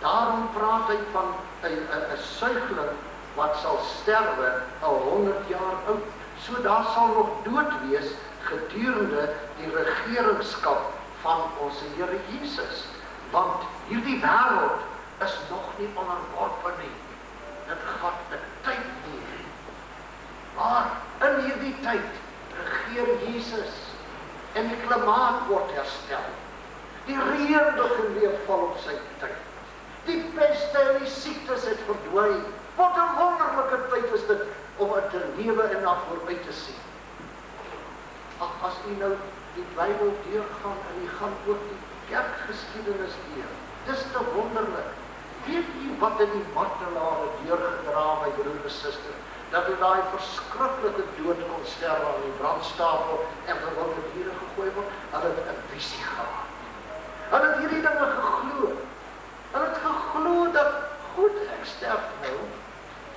[SPEAKER 1] Daarom praat hy van 'n suigeling wat sal sterwe 100 jaar oud. So daar sal nog dood wees gedurende die regeringskap van ons Here Jesus. Want hierdie wêreld is nog nie onderworpe nie. Dit gaan 'n tyd neem. Maar in hierdie tyd regeer Jesus en die klimaat word herstel. Die reën begin weer val op sy tyd. Die peste en die siektes het verdwyn. Wat 'n wonderlike tyd is dit om te lewe en na vooruit te sien. Ag, as u nou die Bybel deurgaan en u gaan ook die kerkgeskiedenis deur. Dis te wonderlik. Weet u wat in die martelare deurgedra, my broer en suster, dat hulle daai verskriklike dood kon sterwe aan die brandstapel en gewond met diere gegooi word? Hulle het 'n visie gehad. Hulle het hierdie dinge geglo. Hulle het geglo dat, goed, ek sterf nou.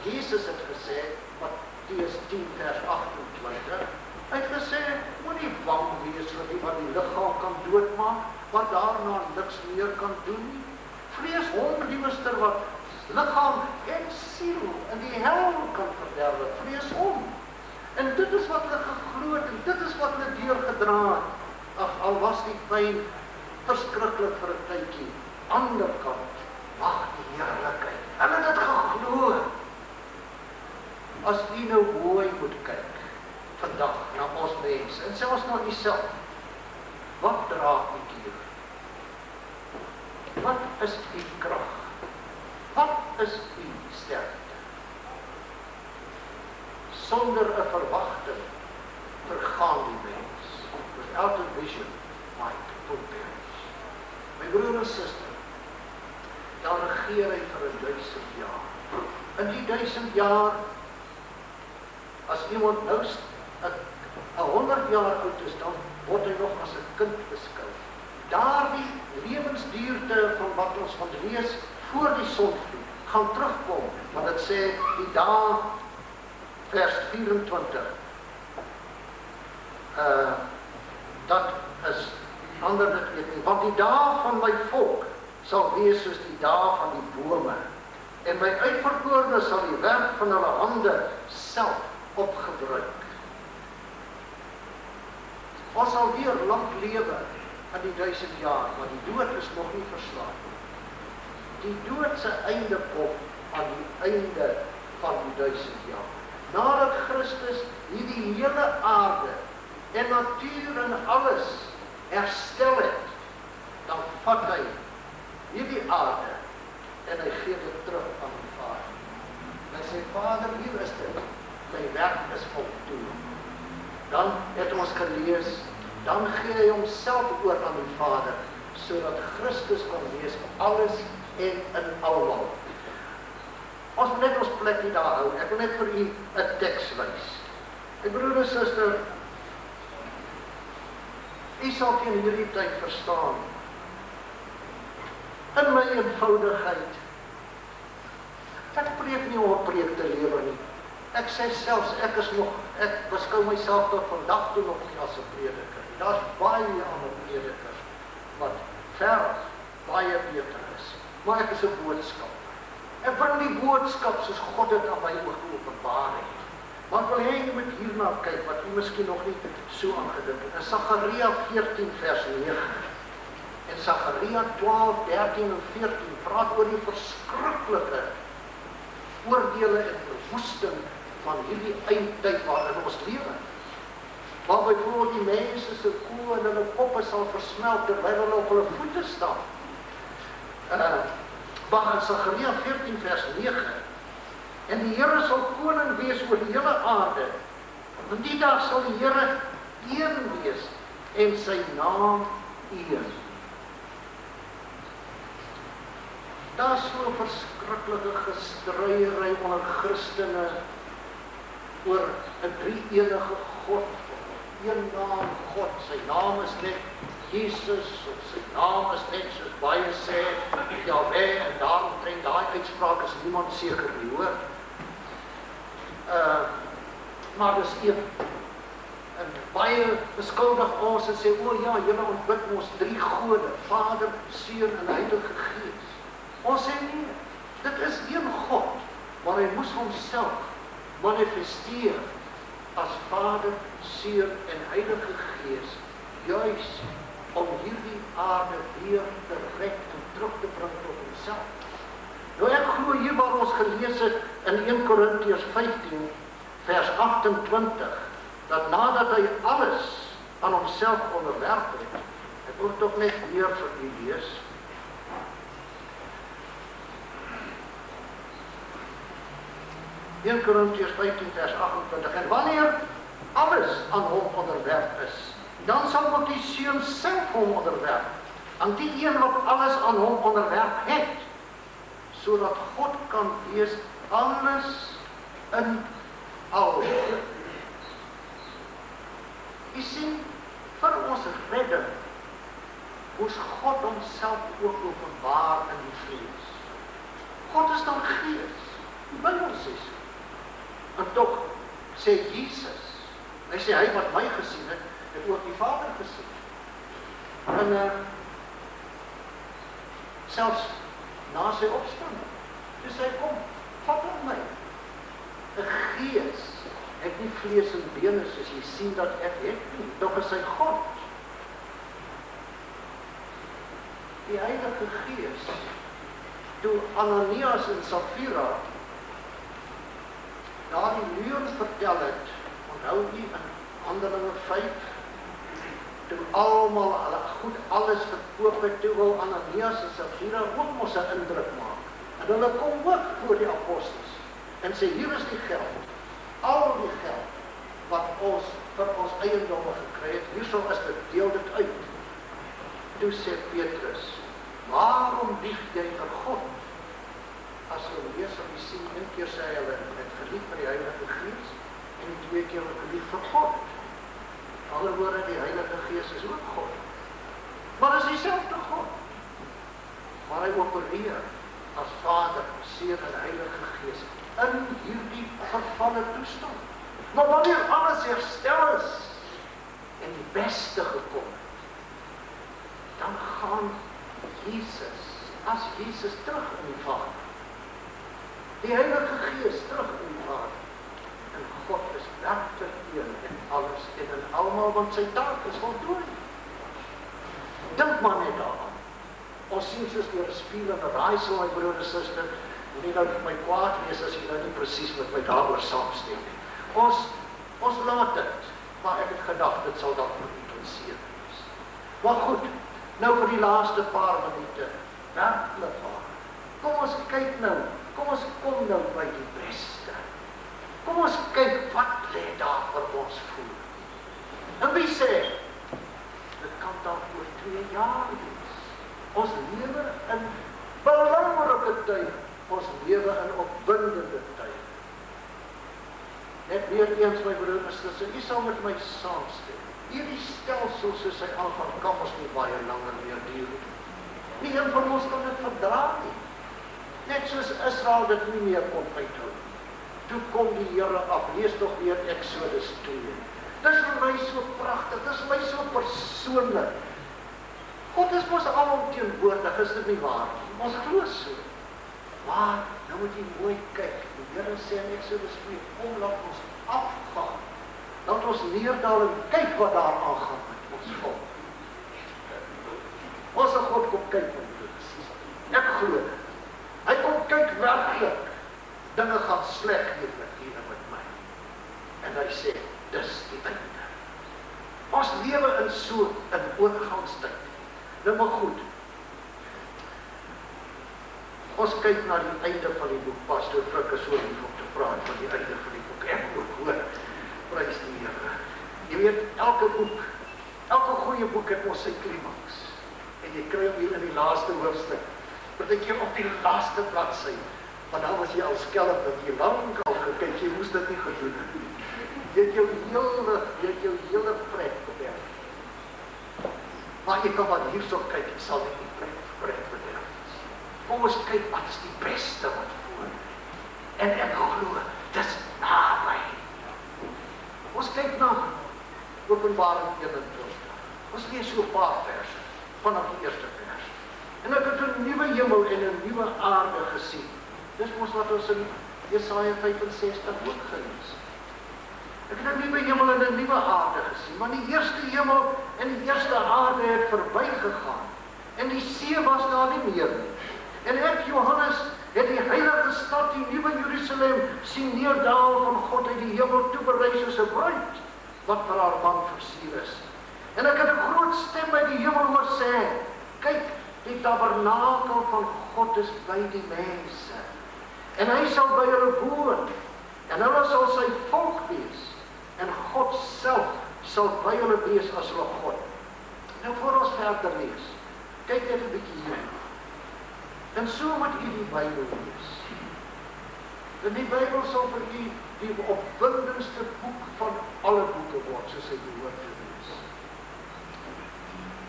[SPEAKER 1] Jesus het gesê, Matteus 10 vers 28, Hy het gesê, moenie bang wees vir die wat die liggaam kan doodmaak, wat daarna niks meer kan doen nie. Vrees hom die mister wat liggaam en siel in die hel kan verderwe. Vrees hom. En dit is wat hulle geglo het, en dit is wat hulle deurgedra het. Ag, al was die pyn verskriklik vir 'n tydjie. Ander kant, wag die heerlikheid. Hulle het dit geglo. As u nou mooi moet kyk vandag na ons mense, en selfs na uself, wat dra u deur? Wat is u krag? Wat is u sterkte? Sonder 'n verwagting vergaan die mens. Without a vision, my people perish. My broer en suster, dan regeer hy vir 1000 jaar. In die 1000 jaar, as iemand nou 100 jaar oud is, dan word hy nog as 'n kind beskou. Daardie lewensduurte van wat ons van lees voor die sonvloed gaan terugkom, want dit sê die dae, vers 24, dat is, ander dit weet nie, want die dae van my volk sal wees soos die dae van die bome, en my uitverkorene sal die werk van hulle hande self opgebruik. Ons sal weer lank lewe in die 1000 jaar, maar die dood is nog nie verslaan. Die dood se einde kom aan die einde van die 1000 jaar. Nadat Christus hierdie hele aarde en natuur en alles herstel het, dan vat hy hierdie aarde en hy gee dit terug aan die Vader. Hy sê, Vader, hier is dit. My werk is voltooi. Dan het ons gelees, dan gee hy homself oor aan die Vader, sodat Christus kan wees alles en in almal. Ons moet net ons plekkie daar hou. Ek wil net vir u 'n teks wys. My broer en suster, u sal teen hierdie tyd verstaan. In my eenvoudigheid, ek preek nie om 'n preek te lewer nie. Ek sê selfs, ek beskou myself tot vandag toe nog nie as 'n prediker. Daar's baie ander predikers wat ver baie beter is. Maar ek is 'n boodskapper. Ek bring die boodskap soos God dit aan my openbaar het. Maar ek wil hê jy moet hierna kyk wat u miskien nog nie so aangedink het. In Sagaria 14 vers 9 en Sagaria 12, 13 en 14 praat oor die verskriklike oordeele en verwoesting van hierdie eindtyd waarin ons lewe. Waar byvoorbeeld die mense se koe en hulle koppe sal versmelt terwyl hulle op hulle voete staan. Maar in Sagaria 14 vers 9, en die Here sal koning wees oor die hele aarde, want die dag sal die Here een wees en sy naam een. Daar is so 'n verskriklike gestryery onder Christene oor 'n drie-enige God, een naam God, sy naam is net Jesus, of sy naam is net soos baie sê, Jahweh, en daarom trek daai uitspraak is niemand seker nie, hoor. Maar dis een. En baie beskuldig ons en sê, o ja, julle ontbid ons drie gode, Vader, Seun en Heilige Gees. Ons sê nie, dit is een God, maar hy moes homself manifesteer as Vader, Seun en Heilige Gees, juis om hierdie aarde weer te red en terug te bring tot homself. Nou ek glo hier waar ons gelees het in 1 Korintiërs 15 vers 28, dat nadat hy alles aan homself onderwerp het, ek wil toch net weer vir u lees. In Korintiërs 15 vers 28, en wanneer alles aan hom onderwerp is, dan sal ook die Seun self hom onderwerp, aan die een wat alles aan hom onderwerp het, sodat God kan wees alles in al. U sien, vir ons redding, moes God homself ook openbaar in die vlees. God is dan Gees, die Bybel sê so. En tog sê Jesus, Hy sê, hy wat my gesien het, het ook die Vader gesien. En selfs na sy opstanding, toe sê hy, kom, vat aan my. 'n Gees, het nie vlees en bene soos jy sien dat ek het nie, tog is hy God. Die Heilige Gees, toe Ananias en Safira daar die leuen vertel het, onthou jy in Handelinge 5, toe almal hulle goed alles verkoop het, toe wil Ananias en Safira ook mos 'n indruk maak. En hulle kom ook voor die apostels en sê, hier is die geld, al die geld wat ons vir ons eiendomme gekry het, hierso is dit, deel dit uit. Toe sê Petrus, waarom lieg jy vir God? As hulle lees op die sien, een keer sê hulle het gelief vir die Heilige Gees, en die twee keer het gelief vir God. Alle woorde, die Heilige Gees is ook God. Maar is dieselfde God. Maar hy opereer as Vader, Seun en Heilige Gees in hierdie vervalle toestand. Maar wanneer alles herstel is en die beste gekom het, dan gaan Jesus, as Jesus terug in die Vader. Die Heilige Gees terug in die Vader. En God is werklik een in alles en in almal, want sy taak is voltooi. Dink maar net daaraan. Ons sien soos deur 'n spieël en 'n raaisel, my broer en suster, nie nou vir my kwaad wees as jy nou nie presies met my daaroor saamstem nie. Ons laat dit, maar ek het gedag, dit sal dalk moet intenseer wees. Maar goed, nou vir die laaste paar minute, werklik waar. Kom ons kyk nou, kom ons kom nou by die beste. Kom ons kyk wat lê daar vir ons voor. En wie sê, dit kan dalk oor 2 jaar wees. Ons lewe in belangrike tye, ons lewe in opwindende tye. Net weer eens, my broer en suster, u sal met my saamstem. Hierdie stelsel soos hy aangaan, kan ons nie baie langer meer duur. Nie een van ons kan dit verdra nie. Net soos Israel dit nie meer kon uithou. Toe kom die Here af, lees tog weer Exodus 2. Dis vir my so pragtig, dis vir my so persoonlik. God is mos alomteenwoordig, is dit nie waar? Ons glo so. Maar, nou moet jy mooi kyk. Die Here sê in Exodus 2, kom laat ons afgaan. Laat ons neerdal en kyk wat daar aangaan met ons volk. Ons God kom kyk met ons. Ek glo dit. Hy kom kyk werklik. Dinge gaan sleg hier met u en met my. En hy sê, dis die einde. Ons lewe in so 'n oorgangstyd. Nou maar goed. Ons kyk na die einde van die boek. Pastoor Frik is so lief om te praat van die einde van die boek. Ek ook hoor. Prys die Here. Jy weet, elke goeie boek het ons sy klimaks. En jy kry hom hier in die laaste hoofstuk. Partykeer op die laaste bladsy. Maar dan was jy al skelp dat jy lang al gekyk, jy moes dit nie gedoen het. Jy het jou hele pret bederf. Maar jy kan wat hierso kyk, jy sal nie die pret bederf. Kom ons kyk, wat is die beste wat voor. En ek glo, dis naby. Ons kyk na Openbaring 21. Ons lees so 'n paar verse, vanaf die eerste vers. En ek het 'n nuwe hemel en 'n nuwe aarde gesien. Dis mos wat ons in Jesaja 65 ook gelees. Ek het 'n nuwe hemel en 'n nuwe aarde gesien, want die eerste hemel en die eerste aarde het verbygegaan. En die see was daar nie meer nie. En ek, Johannes, het die heilige stad, die nuwe Jerusalem, sien neerdaal van God uit die hemel toeberei soos 'n bruid, wat vir haar man versier is. En ek het 'n groot stem uit die hemel hoor sê, kyk, die tabernakel van God is by die mense. En hy sal by hulle woon, en hulle sal sy volk wees, en God self sal by hulle wees as hulle God. Nou voor ons verder lees, kyk net 'n bietjie hier. En so moet u die Bybel lees. En die Bybel sal vir u die opwindendste boek van alle boeke word, soos hy behoort te wees.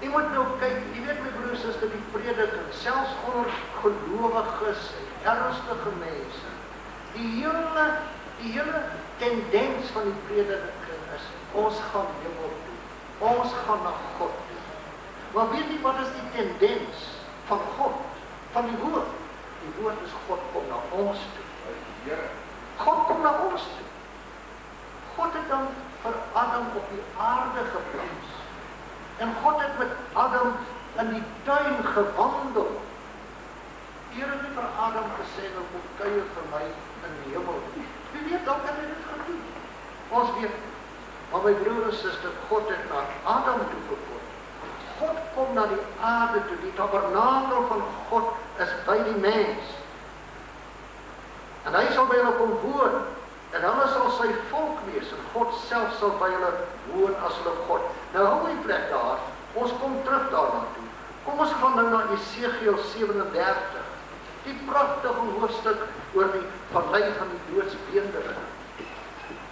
[SPEAKER 1] U moet nou kyk, u weet my broers, is dit die prediking, selfs onder gelowiges en ernstige mense. Die hele tendens van die prediking is ons gaan hemel toe. Ons gaan na God toe. Maar weet jy wat is die tendens van God? Van die woord? Die woord is God kom na ons toe. God kom na ons toe. God het dan vir Adam op die aarde geplaas. En God het met Adam in die tuin gewandel. Die Here het nie vir Adam gesê, nou kom kuier vir my in die hemel. Wie weet, dan kan hy dit gedoen. Ons weet, maar my broer en suster, God het na Adam toe gekom. God kom na die aarde toe, die tabernakel van God is by die mens. En hy sal by hulle kom woon, en hulle sal sy volk wees, en God self sal by hulle woon as hulle God. Nou hou die plek daar, ons kom terug daarna toe. Kom ons gaan nou na Esegiel 37, die pragtige hoofstuk oor die vallei van die doodsbeendere.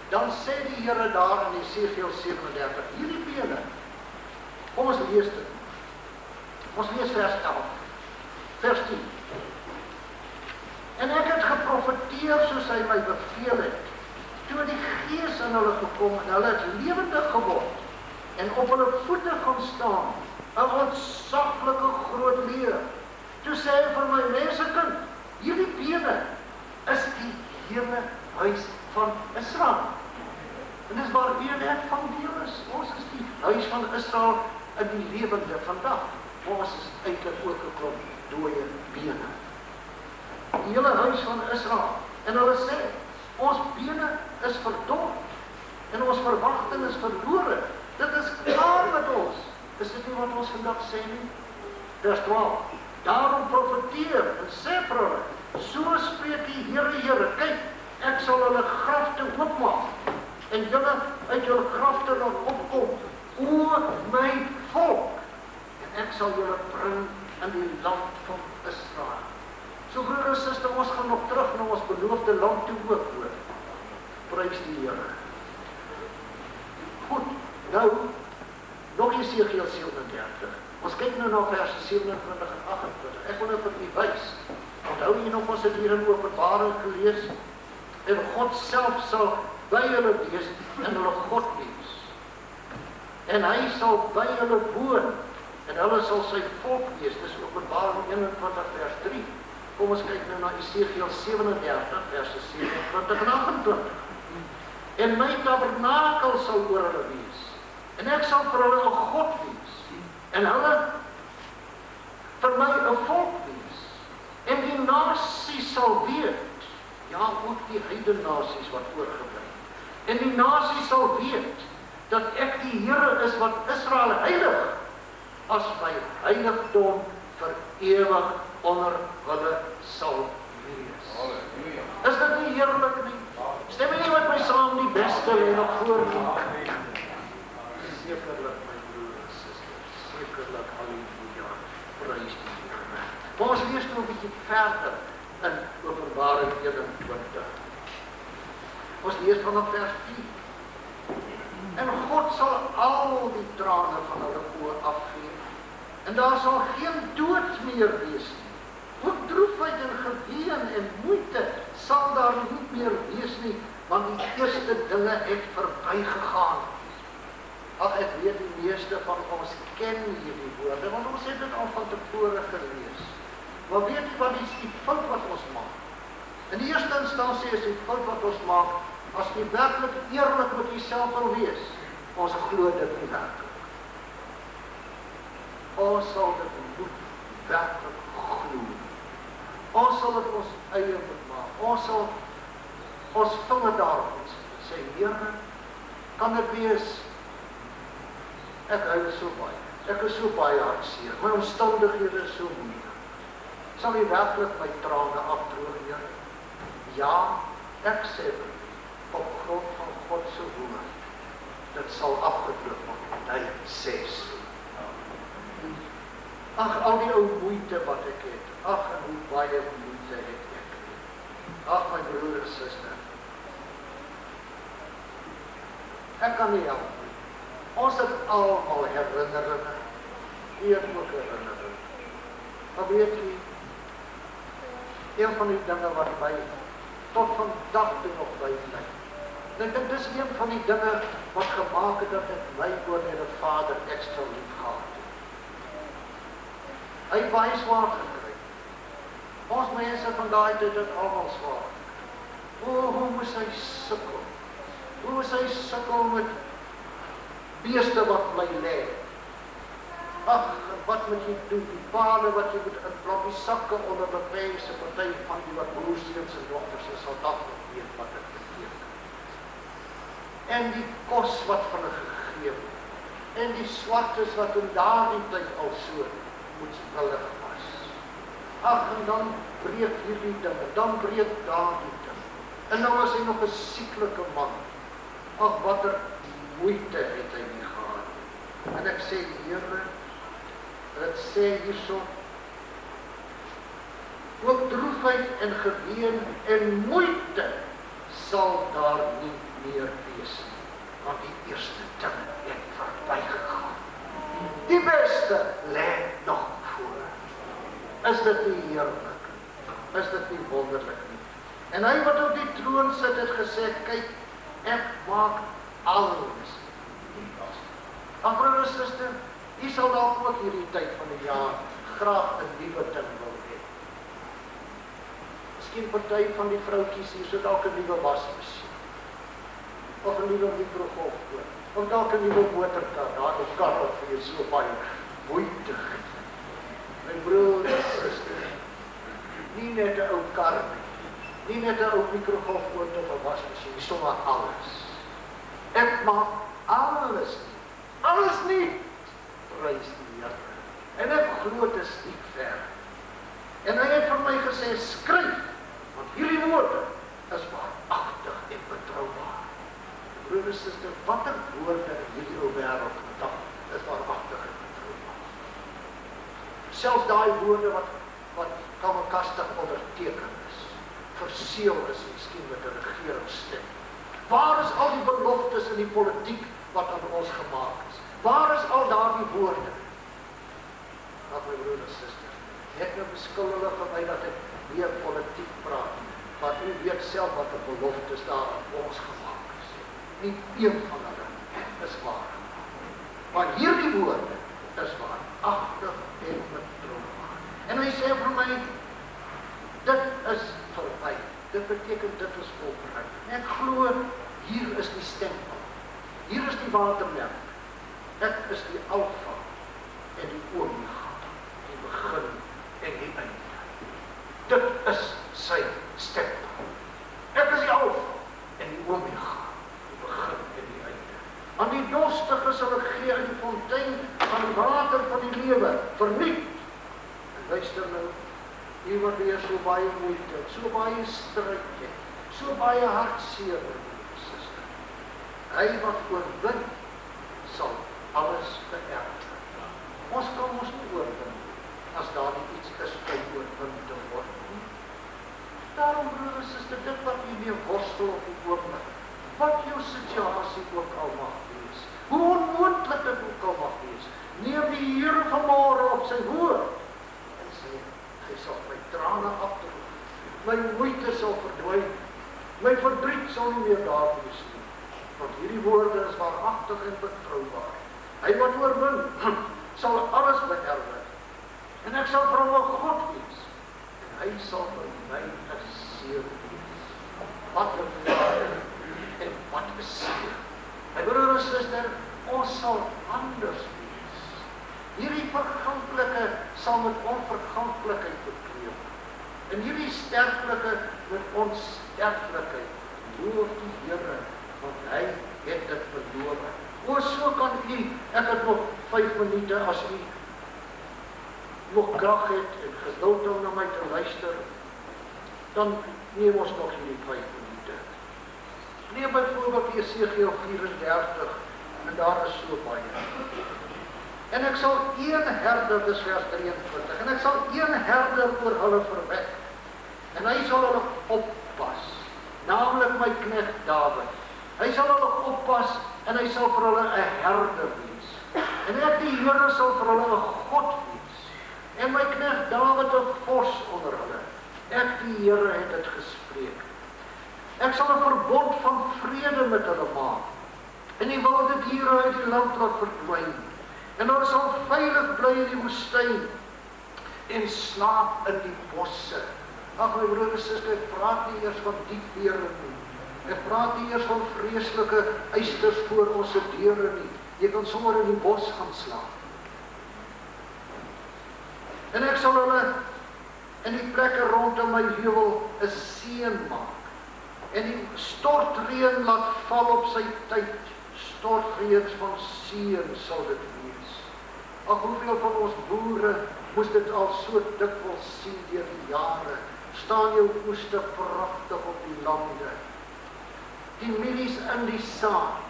[SPEAKER 1] Dan sê die Here daar in Esegiel 37, hierdie bene, kom ons lees dit. Ons lees vers 11, vers 10. En ek het geprofeteer soos hy my beveel het. Toe die Gees in hulle gekom en hulle het lewendig geword en op hulle voete gaan staan, 'n ontsaglike groot leeu. Toe sê hy vir my, mensekind, hierdie bene is die hele huis van Israel. En dis waar wie net van deel is. Ons is die huis van Israel in die lewende vandag. Ons is eintlik ook 'n klomp dooie bene. Die hele huis van Israel. En hulle sê, ons bene is verdor en ons verwagting is verlore. Dit is klaar met ons. Is dit nie wat ons vandag sê nie? Vers 12. Daarom profeteer en sê vir hulle, so spreek die Here, kyk, ek sal hulle grafte oopmaak en julle uit julle grafte laat opkom, o my volk, en ek sal julle bring in die land van Israel. So broer en suster, ons gaan nog terug na ons beloofde land toe ook hoor. Prys die Here. Goed, nou, nog Esegiel 37. Ons kyk nou na verse 27 en 28. Ek wil nou vir u wys. Onthou jy nog ons het hier in Openbaring gelees? En God self sal by hulle wees en hulle God wees. En hy sal by hulle woon en hulle sal sy volk wees. Dis Openbaring 21 vers 3. Kom ons kyk nou na Esegiel 37 verse 27 en 28. En my tabernakel sal oor hulle wees. En ek sal vir hulle 'n God wees. En hulle vir my 'n volk wees. En die nasies sal weet, ja ook die heidene nasies wat oorgebly. En die nasies sal weet dat ek die Here is wat Israel heilig, as my heiligdom vir ewig onder hulle sal wees. Halleluja. Is dit nie heerlik nie? Stem jy nie met my saam die beste lê nog voor nie? Sekerlik my broer en suster, sekerlik halleluja, prys die Here. Maar ons lees nou 'n bietjie verder in Openbaring 21. Ons lees vanaf vers 10. En God sal al die trane van hulle oë afvee. En daar sal geen dood meer wees nie. Ook droefheid en geween en moeite sal daar nie meer wees nie, want die eerste dinge het verbygegaan. Ag, ek weet die meeste van ons ken hierdie woorde, want ons het dit al van tevore gelees. Maar weet jy wat is die fout wat ons maak? In die eerste instansie is die fout wat ons maak, as jy werklik eerlik met jouself wil wees, ons glo dit nie werklik. Ons sal dit moet werklik glo. Ons sal dit ons eie moet maak. Ons sal ons vinger daarop sê, Here, kan dit wees, ek huil so baie. Ek is so baie hartseer. My omstandighede is so moeilik. Sal jy werklik my trane afdroog, Here? Ja, ek sê dit, op grond van God se woord, dit sal afgedroog word. Hy sê so. Ag, al die ou moeite wat ek het. Ag, en hoe baie moeite het ek. Ag, my broer en suster. Ek kan nie help. Ons het almal herinneringe. Jy het ook herinneringe. Maar weet jy, een van die dinge wat my tot vandag toe nog bybly, Ek dink dis een van die dinge wat gemaak het dat ek my oor en 'n Vader ekstra lief gehad het. Hy het baie swaar gekry. Ons mense van daai tyd het almal swaar. Hoe moes hy sukkel? Hoe moes hy sukkel met beeste wat bly lê? Ag, wat moet jy doen? Die paarde wat jy moet inplak, die sakke onder die mense, party van die wat broerseuns en dogters is, sal dalk nog weet wat dit beteken. En die kos wat vir hulle gegee word. En die swartes wat in daardie tyd al so moedswillig was. Ag, en dan breek hierdie ding, dan breek daardie ding. En nou was hy nog 'n sieklike man. Ag, watter moeite het hy nie gehad. En ek sê, Here, dit sê hierso, ook droefheid en geween en moeite sal daar nie meer wees nie, want die eerste ding het verbygegaan. Die beste lê nog voor. Is dit nie heerlik? Is dit nie wonderlik nie? En hy wat op die troon sit het gesê, kyk, ek maak alles nie was. En broer en suster, u sal dalk ook hierdie tyd van die jaar graag 'n nuwe ding wil hê. Miskien party van die vroutjies hier so dalk 'n nuwe wasmasjien. Of 'n nuwe mikrogolfoon. Of dalk 'n nuwe motorkar, daar op kar wat vir jou so baie moeite gee. My broer en suster, nie net 'n ou kar nie net 'n ou mikrogolfoon of 'n wasmasjien, sommer alles. Ek maak alles nie. Prys die Here. En ek glo dit is nie ver. En hy het vir my gesê, skryf, want hierdie woorde is waaragtig en betroubaar. Broer en suster, watter woorde in hierdie ou wêreld vandag is waaragtig en betroubaar? Selfs daai woorde wat kamekastig onderteken is, verseël is miskien met 'n regeringsstem. Waar is al die beloftes in die politiek wat aan ons gemaak is? Waar is al daardie woorde? Ag, my broer en suster, net nou beskuldig vir my dat ek weer politiek praat, maar u weet self wat die beloftes daar aan ons gemaak is. Nie een van hulle is waar. Maar hierdie woorde is waaragtig en betroubaar. En hy sê vir my, dit is verby. Dit beteken dit is volbring. En ek glo, hier is die stempel. Hier is die watermerk. Ek is die Alfa en die Omega, die begin en die einde. Dit is sy stempel. Ek is die Alfa en die Omega, die begin en die einde. Aan die dorstige sal ek gee uit die fontein van die water van die lewe, verniet. En luister nou, u wat weer so baie moeite, so baie stryd het, so baie hartseer het, suster. Hy wat oorwin, sal alles beërf. Ons kan ons nie oorwin, as daar nie iets is om oorwin te word. Daarom, broer en suster, dit wat u mee worstel op die oomblik, wat jou situasie ook al mag wees, hoe onmoontlik dit ook al mag wees, neem die Here vanmôre op sy woord, en sê, hy sal my trane afdroog, my moeite sal verdwyn, my verdriet sal nie meer daar wees nie, want hierdie woorde is waaragtig en betroubaar. Hy wat oorwin, sal alles beërwe, en ek sal vir hom 'n God wees, en hy sal vir my 'n seun wees. Wat 'n Vader en wat 'n seun. My broer en suster, ons sal anders wees. Hierdie verganklike sal met onverganklikheid bekleed, en hierdie sterflike met onsterflikheid. Loof die Here, want hy het dit beloof. O, so kan u, ek het nog 5 minute, as u nog krag het en geduld om na my te luister, dan neem ons nog hierdie 5 minute. Neem byvoorbeeld Jesegiel 34, en daar is so baie. En ek sal een herder, dis vers 23, en ek sal een herder oor hulle verwek, en hy sal hulle oppas, naamlik my knegt Dawid. Hy sal hulle oppas, en hy sal vir hulle 'n herder wees. En ek die Here sal vir hulle 'n God wees. En my knegt Dawid 'n vos onder hulle. Ek die Here het dit gespreek. Ek sal 'n verbond van vrede met hulle maak. En die wilde diere uit die land laat verdwyn. En hulle sal veilig bly in die woestyn en slaap in die bosse. Ag my broer en suster, ek praat nie eers van diep vere nie. Ek praat nie eers van vreeslike eisters voor ons deure nie. Jy kan sommer in die bos gaan slaap. En ek sal hulle in die plekke rondom my heuwel 'n seën maak. En die stortreën laat val op sy tyd. Stortreëns van seën sal dit wees. Ag, hoeveel van ons boere moes dit al so dikwels sien deur die jare. Staan jou oeste pragtig op die lande. Die mielies in die saad,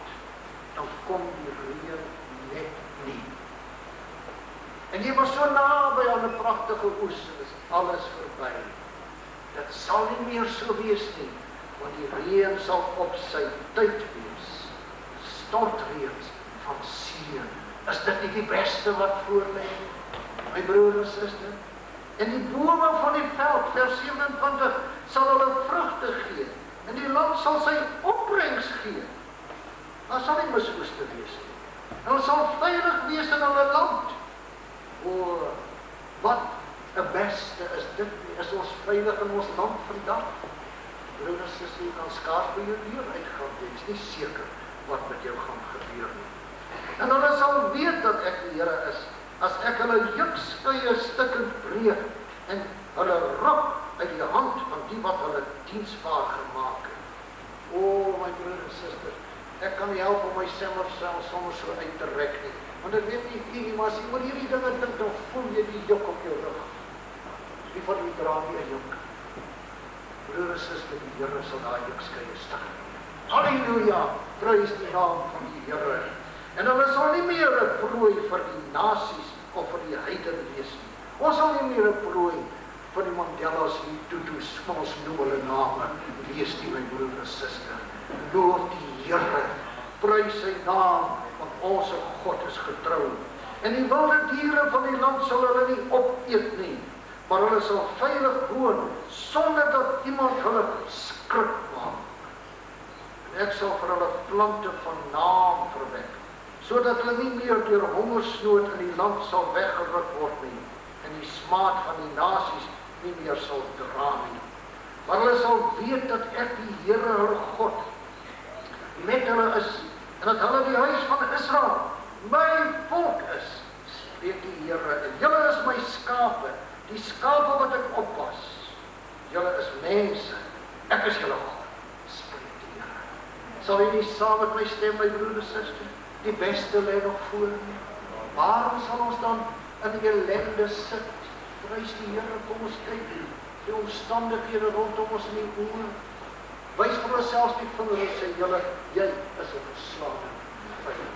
[SPEAKER 1] dan kom die reën net nie. En jy was so naby aan 'n pragtige oes, is alles verby. Dit sal nie meer so wees nie, want die reën sal op sy tyd wees. Stortreëns van seën. Is dit nie die beste wat voor lê? My broer en suster, en die bome van die veld, vers 27, sal hulle vrugte gee, en die land sal sy opbrengs gee. Daar sal nie misoeste wees nie. Hulle sal veilig wees in hulle land. O, wat 'n beste is dit nie, is ons veilig in ons land vandag. Broer en suster, jy kan skaars by jou deur uitgaan, jy is nie seker wat met jou gaan gebeur nie. En hulle sal weet dat ek die Here is, as ek hulle jukskeye stukkend breek en hulle ruk uit die hand van die wat hulle diensbaar gemaak het. O, my broer en suster, ek kan nie help om my semmersel soms so uit te rek nie, want ek weet nie, maar as jy oor hierdie dinge dink, dan voel jy die juk op jou rug. Wie van u dra nie 'n juk? Broer en suster, die Here sal daai jukskeye stuk. Halleluja, prys die naam van die Here. En hulle sal nie meer 'n prooi vir die nasies of vir die heidene wees nie. Ons sal nie meer 'n prooi vir die Mandelas en die Tutus, ons noem hulle name, wees nie, my broer en suster. Loof die Here, prys sy naam, want ons God is getrou. En die wilde diere van die land sal hulle nie opeet nie, maar hulle sal veilig woon, sonder dat iemand hulle skrik maak. En ek sal vir hulle plante van naam verwek, sodat hulle nie meer deur hongersnood in die land sal weggeruk word nie, en die smaad van die nasies nie meer sal dra nie. Maar hulle sal weet dat ek die Here hulle God met hulle is, en dat hulle die huis van Israel my volk is, spreek die Here. En julle is my skape, die skape wat ek oppas. Julle is mense, ek is julle God, spreek die Here. Sal jy nie saam met my stem, my broer en suster? Die beste lê nog voor my. Waarom sal ons dan in die ellende sit? Prys die Here, kom ons kyk die omstandighede rondom ons in die oor. Wys vir onsself die vinger en sê, julle, jy is 'n verslaafde vyand.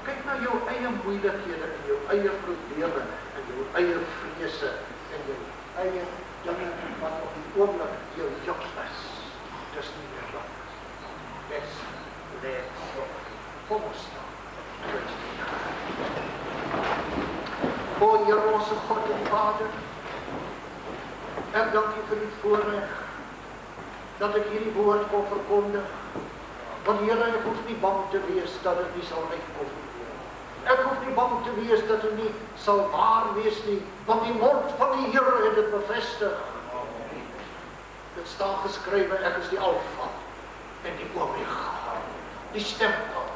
[SPEAKER 1] Kyk na jou eie moeilikhede en jou eie probleme en jou eie vrese en jou eie dinge wat op die oomblik jou juk is. Dis nie meer lang. Bes lê op. Kom ons staan. O Here, ons God en Vader, ek dank U vir die voorreg dat ek hierdie woord kon verkondig. Want Here, ek hoef nie bang te wees dat dit nie sal uitkom. Ek hoef nie bang te wees dat dit nie sal waar wees nie, want die mond van die Here het dit bevestig. Dit staan geskrywe, ek is die Alfa en die Omega, die stempel,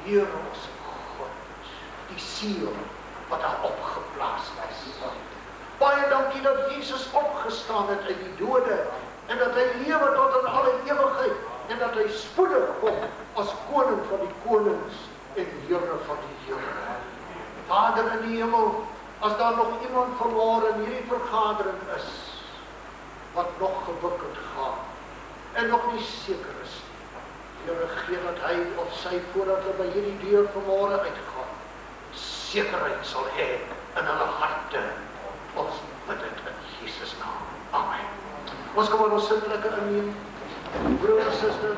[SPEAKER 1] Here ons God, die siel wat daar opgeplaas is. Baie dankie dat Jesus opgestaan het uit die dode, en dat hy lewe tot in alle ewigheid, en dat hy spoedig kom as koning van die konings en Here van die Here. Vader in die hemel, as daar nog iemand verloren in hierdie vergadering is, wat nog gewikkeld gaan, en nog nie seker is nie, Here, gee dat hy of sy, voordat hulle by hierdie deur vanmôre uitgaan, sekerheid sal hê in hulle harte. Ons bid dit in Jesus naam. Amen. Ons kom in ons sintelike inneem. Broer en suster,